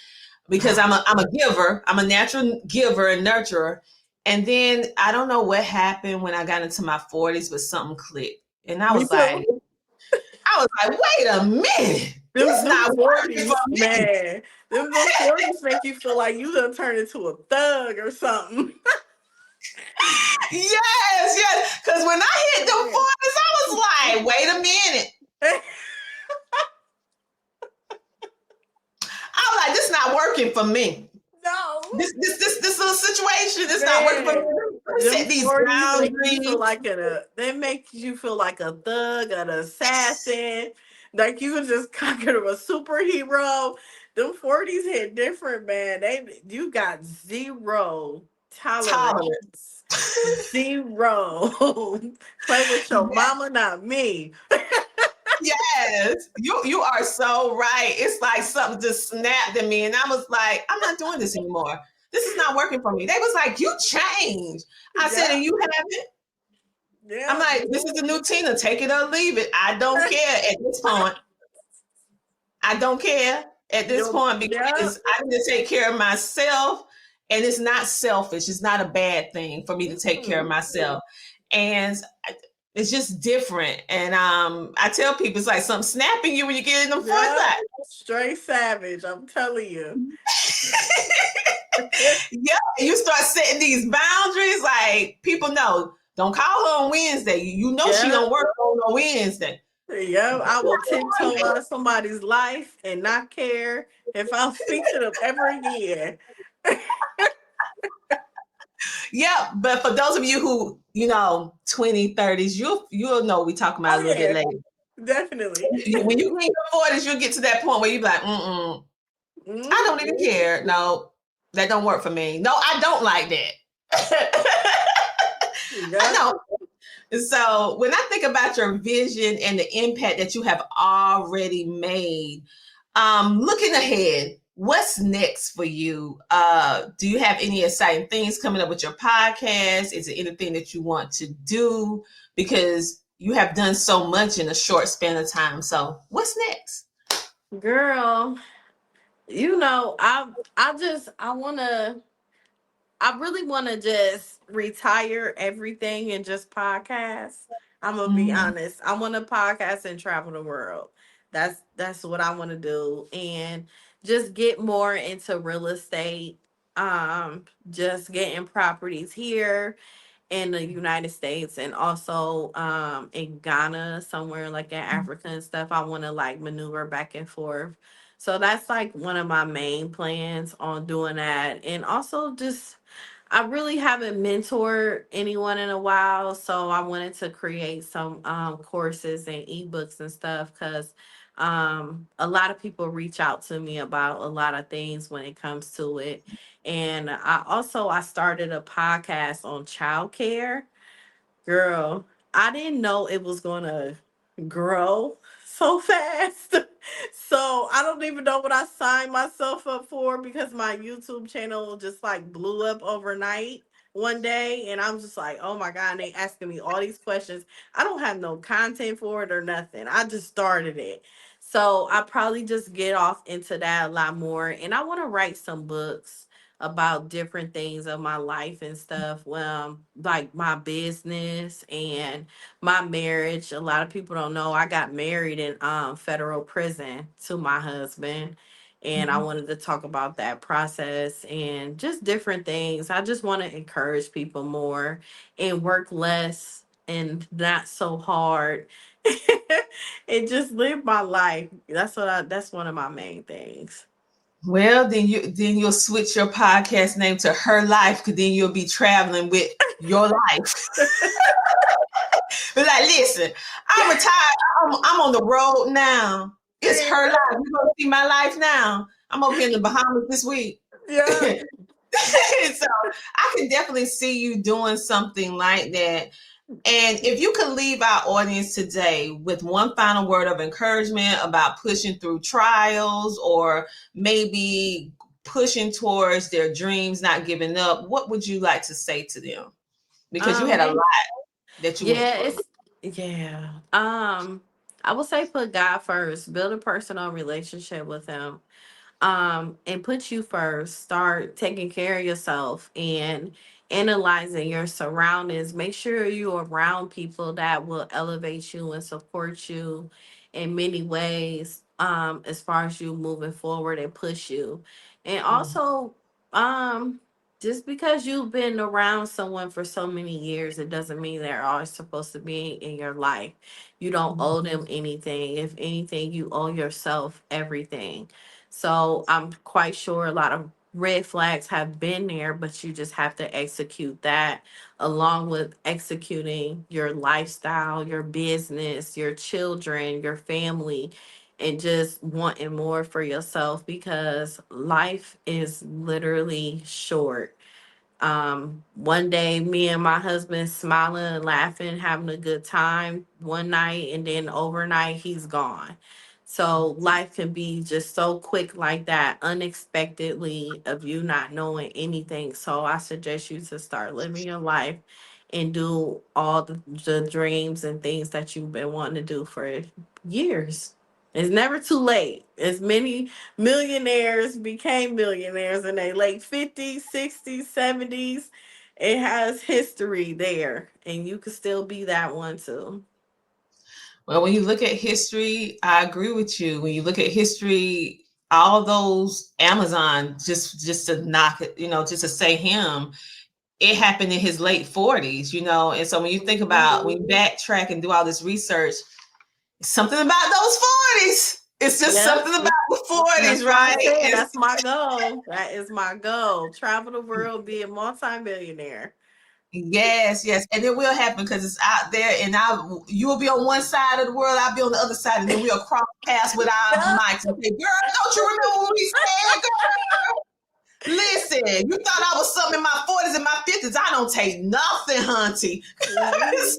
because I'm a giver. I'm a natural giver and nurturer. And then I don't know what happened when I got into my 40s, but something clicked. And Me too. I was like, wait a minute. Them, This them not working for 40s, me. man. Them 40s make you feel like you done turned into a thug or something. Yes. Because when I hit them 40s, I was like, wait a minute. I was like, this not working for me. No. This little situation, this not working for Man, me. them Set these 40s make you boundaries. feel like they make you feel like a thug, an assassin, like you just conquered a superhero. Them 40s hit different, man. You got zero Tolerant. tolerance. Zero. Play with your mama, not me. Yes, you are so right. It's like something just snapped at me, and I was like, I'm not doing this anymore. This is not working for me. They was like, you changed. I said, Yeah, and you haven't. I'm yeah. like, this is the new Tina. Take it or leave it. I don't care at this point. I don't care at this point Yeah. because I need to take care of myself, and it's not selfish. It's not a bad thing for me to take care of Mm. myself, and it's just different. And I tell people it's like something snapping you when you get in the front Yeah. side. Straight savage, I'm telling you. Yeah, you start setting these boundaries. Like people know, don't call her on Wednesday. You know she Yeah. don't work on a Wednesday. Yeah, I will tiptoe out of somebody's life and not care if I'll speak to them ever again. Yeah, but for those of you who 20, 30s, you'll know what we talking about a Oh little bit yeah, later. definitely. When you get in your 40s, you'll get to that point where you be like, I Mhm. don't even care. No, that don't work for me. No, I don't like that. I Yeah. know. So when I think about your vision and the impact that you have already made, looking ahead, what's next for you? Do you have any exciting things coming up with your podcast? Is it anything that you want to do? Because you have done so much in a short span of time. So what's next? Girl, I really wanna just retire everything and just podcast. I'm gonna be Mhm. honest. I wanna podcast and travel the world. That's what I wanna do. And just get more into real estate. Just getting properties here in the United States, and also in Ghana, somewhere like in Africa and stuff. I want to like maneuver back and forth. So that's like one of my main plans on doing that. And also just I really haven't mentored anyone in a while, so I wanted to create some courses and ebooks and stuff, because a lot of people reach out to me about a lot of things when it comes to it. And I started a podcast on childcare. Girl, I didn't know it was gonna grow so fast. So I don't even know what I signed myself up for, because my YouTube channel just like blew up overnight one day, and I'm just like, oh my God, and they asking me all these questions. I don't have no content for it or nothing. I just started it. So I probably just get off into that a lot more. And I want to write some books about different things of my life and stuff. Well, like my business and my marriage. A lot of people don't know I got married in federal prison to my husband. And I wanted to talk about that process and just different things. I just want to encourage people more and work less and not so hard. And just live my life. That's one of my main things. Well, then you'll switch your podcast name to Her Life, because then you'll be traveling with your life. But like, listen, I'm retired. I'm on the road now. It's her life. You gonna see my life now. I'm over here in the Bahamas this week. Yeah. So I can definitely see you doing something like that. And if you could leave our audience today with one final word of encouragement about pushing through trials, or maybe pushing towards their dreams, not giving up, what would you like to say to them? Because you had a Um, lot that you went yeah, through. yeah. I would say put God first. Build a personal relationship with Him. And put you first. Start taking care of yourself and analyzing your surroundings. Make sure you're around people that will elevate you and support you in many ways, as far as you moving forward and push you. And also, um just because you've been around someone for so many years, it doesn't mean they're always supposed to be in your life. You don't owe them anything. If anything, you owe yourself everything. So I'm quite sure a lot of red flags have been there, but you just have to execute that along with executing your lifestyle, your business, your children, your family, and just wanting more for yourself, because life is literally short. One day me and my husband smiling and laughing, having a good time one night, and then overnight he's gone. So life can be just so quick like that, unexpectedly, of you not knowing anything. So I suggest you to start living your life and do all the dreams and things that you've been wanting to do for years. It's never too late. As many millionaires became millionaires in their late 50s, 60s, 70s. It has history there, and you could still be that one too. Well, when you look at history, I agree with you. When you look at history, all those Amazon, just to knock it, just to say him, it happened in his late 40s, And so when you think about, when you backtrack and do all this research, something about those 40s. It's just Yep. something about the 40s, That's why I right? said that's my goal. That is my goal. Travel the world, be a multimillionaire. Yes, yes, and it will happen because it's out there, and you will be on one side of the world, I'll be on the other side, and then we'll cross paths with our Yep. mics and say, "Girl, don't you remember what we said, girl? Listen, you thought I was something in my 40s and my 50s. I don't take nothing, hunty." Mhm.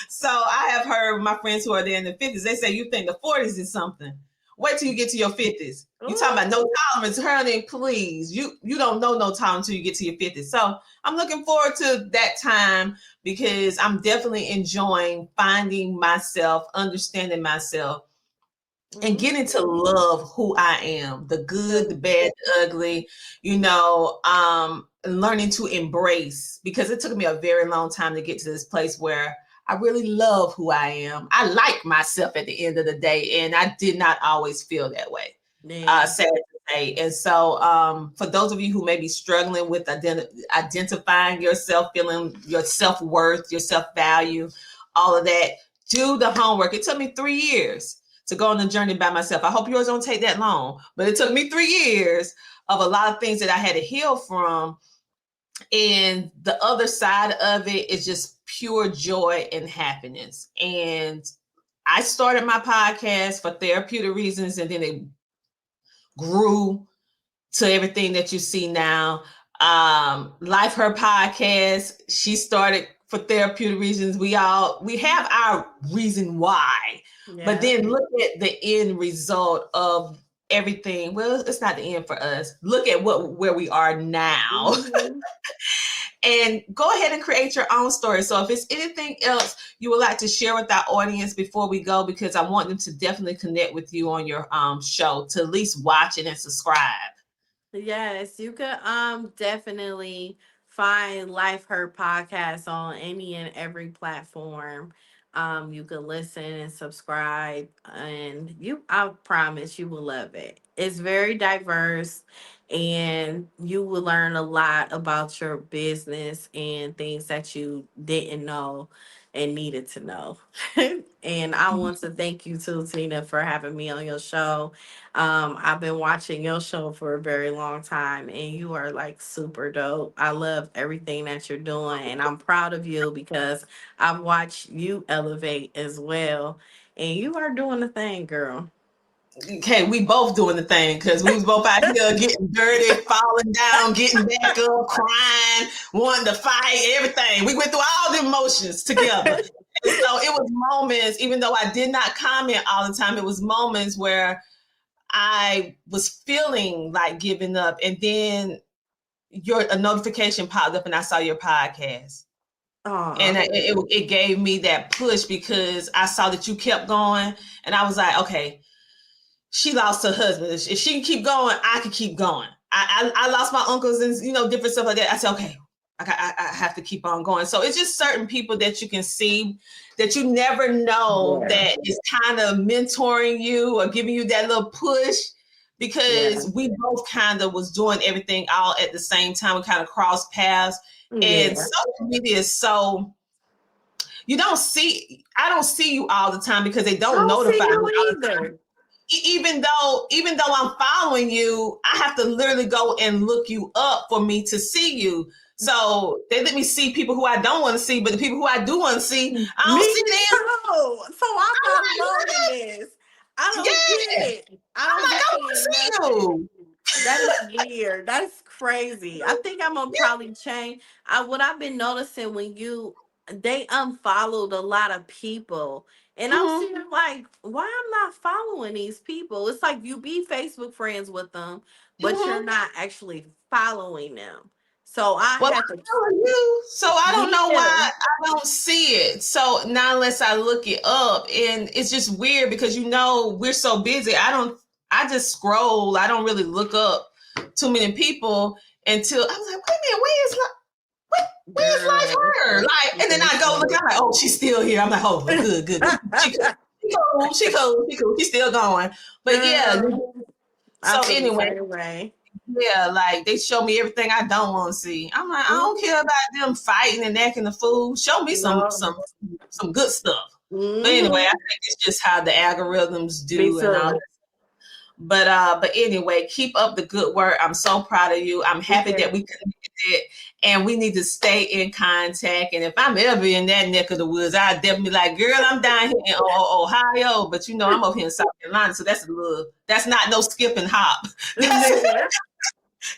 So I have heard my friends who are there in the 50s, they say, "You think the 40s is something? Wait till you get to your 50s. You talking about no tolerance, honey, please. You don't know no tolerance until you get to your 50s." So I'm looking forward to that time, because I'm definitely enjoying finding myself, understanding myself, and getting to love who I am, the good, the bad, the ugly, learning to embrace, because it took me a very long time to get to this place where I really love who I am. I like myself at the end of the day, and I did not always feel that way. Yeah. Sad to say. And so, for those of you who may be struggling with identifying yourself, feeling your self worth, your self value, all of that, do the homework. It took me 3 years to go on the journey by myself. I hope yours don't take that long, but it took me 3 years of a lot of things that I had to heal from. And the other side of it is just pure joy and happiness. And I started my podcast for therapeutic reasons, and then it grew to everything that you see now. Life Her podcast, she started for therapeutic reasons. We have our reason why, but Yeah. then look at the end result of everything. Well, it's not the end for us. Look at where we are now. Mhm. And go ahead and create your own story. So if it's anything else you would like to share with our audience before we go, because I want them to definitely connect with you on your show, to at least watch it and subscribe. Yes, you could definitely find Life Hurt podcast on any and every platform. You can listen and subscribe, and I promise you will love it. It's very diverse, and you will learn a lot about your business and things that you didn't know and needed to know. And I want to thank you too, Tina, for having me on your show. I've been watching your show for a very long time, and you are like super dope. I love everything that you're doing, and I'm proud of you because I've watched you elevate as well, and you are doing the thing, girl. Okay, we both doing the thing because we was both out here getting dirty, falling down, getting back up, crying, wanting to fight, everything. We went through all the emotions together. And so it was moments, even though I did not comment all the time, it was moments where I was feeling like giving up. And then a notification popped up and I saw your podcast. And Oh, it gave me that push because I saw that you kept going. And I was like, okay, she lost her husband. If she can keep going, I can keep going. I lost my uncles and different stuff like that. I said, okay, I have to keep on going. So it's just certain people that you can see that you never know that is kind of mentoring you or giving you that little push because we both kind of was doing everything all at the same time. We kind of crossed paths. And social media is so I don't see you all the time because they I don't don't see notify me all you the time. either. Even though I'm following you, I have to literally go and look you up for me to see you. So they let me see people who I don't want to see, but the people who I do want to see, I don't Me see them. too. So I'm I'm not like, alone in what? this. I don't Yeah. get it. I I'm don't like, be I want to seeing see nothing. you. That is weird. That's crazy. I think I'm gonna probably change. What I've been noticing when they unfollowed a lot of people, and I'm Mm-hmm. sitting like, why I'm not following these people? It's like you be Facebook friends with them, but you're Mm-hmm. not actually following them. So I Well, had I'm to, telling you, so I don't know why yeah. I don't see it. So now unless I look it up, and it's just weird because we're so busy. I just scroll. I don't really look up too many people until I was like, wait a minute, where's Life Girl. her? Like, and then I go look, I'm like, oh, she's still here. I'm like, oh, good. She cool, she's still going. But yeah, Girl, I so feel the anyway, same way. yeah, like they show me everything I don't want to see. I'm like, I don't care about them fighting and acting the fool. Show me No. some good stuff. But anyway, I Hmm. think it's just how the algorithms Me do and all. too. But anyway, keep up the good work. I'm so proud of you. I'm happy that we connected, and we need to stay in contact. And if I'm ever in that neck of the woods, I'd definitely be like, girl, I'm down here in Ohio, but I'm up here in South Carolina, so that's not no skip and hop. Yeah.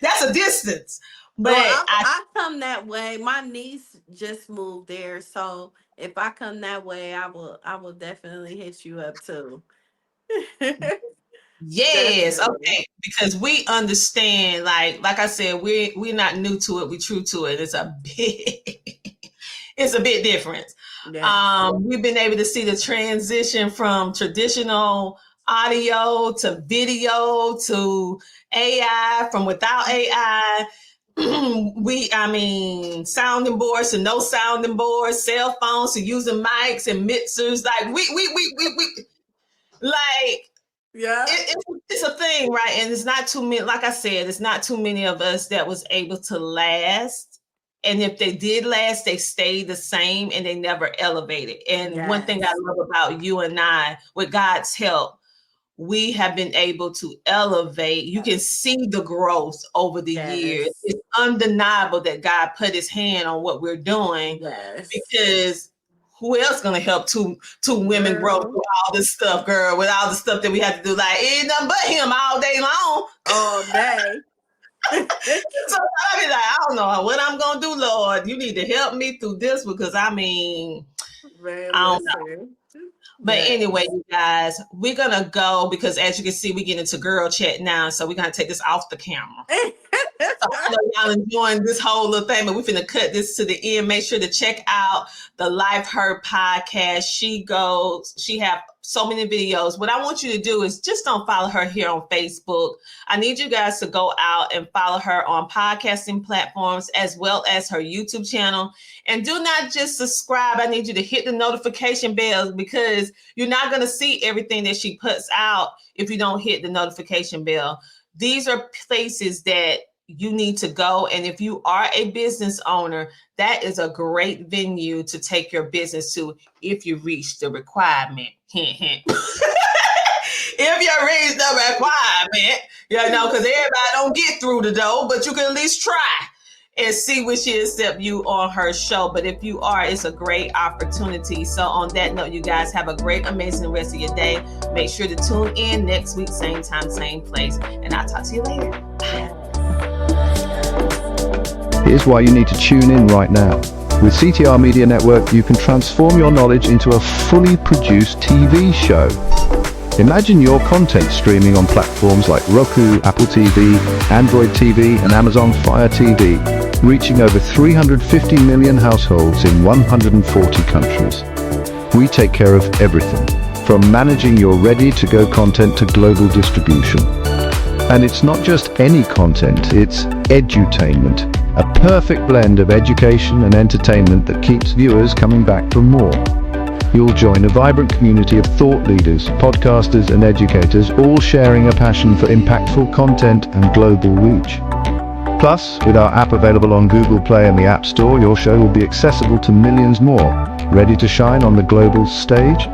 That's a distance. But Well, I come that way. My niece just moved there, so if I come that way, I will definitely hit you up too. yes, Definitely. okay, because we understand, like I said, we're not new to it, we true to it. It's a bit different. Yes. We've been able to see the transition from traditional audio to video to AI, from without AI. Sounding boards to no sounding boards, cell phones to using mics and mixers. Like we like Yeah. it's a thing, right? And it's not too many, like I said, it's not too many of us that was able to last. And if they did last, they stayed the same and they never elevated. And one thing I Yes. love about you and I, with God's help, we have been able to elevate. You can see the growth over the years. Yes. It's undeniable that God put his hand on what we're doing, Yes. because who else gonna help two women grow Girl. through all this stuff, girl, with all the stuff that we have to do? Like, it ain't nothing but him all day long. All day. So I be like, I don't know what I'm gonna do, Lord. You need to help me through this because I Man, don't know. listen. But anyway, Yes. you guys, we're gonna go because as you can see, we get into girl chat now. So we're gonna take this off the camera. So I know y'all enjoying this whole little thing, but we're finna cut this to the end. Make sure to check out the Life Her podcast. She have so many videos. What I want you to do is just don't follow her here on Facebook. I need you guys to go out and follow her on podcasting platforms as well as her YouTube channel. And do not just subscribe. I need you to hit the notification bell because you're not going to see everything that she puts out if you don't hit the notification bell. these are places that you need to go. And if you are a business owner, that is a great venue to take your business to if you reach the requirement. Hint, hint. If you reach the requirement, because everybody don't get through the door, but you can at least try and see when she accept you on her show. But if you are, it's a great opportunity. So on that note, you guys have a great, amazing rest of your day. Make sure to tune in next week, same time, same place. And I'll talk to you later. Bye. Here's why you need to tune in right now. With CTR Media Network, you can transform your knowledge into a fully produced TV show. Imagine your content streaming on platforms like Roku, Apple TV, Android TV, and Amazon Fire TV, reaching over 350 million households in 140 countries. We take care of everything, from managing your ready-to-go content to global distribution. And it's not just any content, it's edutainment, a perfect blend of education and entertainment that keeps viewers coming back for more. You'll join a vibrant community of thought leaders, podcasters, and educators, all sharing a passion for impactful content and global reach. Plus, with our app available on Google Play and the App Store, your show will be accessible to millions more. Ready to shine on the global stage?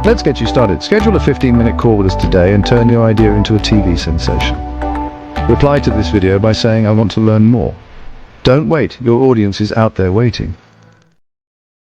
Let's get you started. Schedule a 15-minute call with us today and turn your idea into a TV sensation. Reply to this video by saying, "I want to learn more." Don't wait, your audience is out there waiting.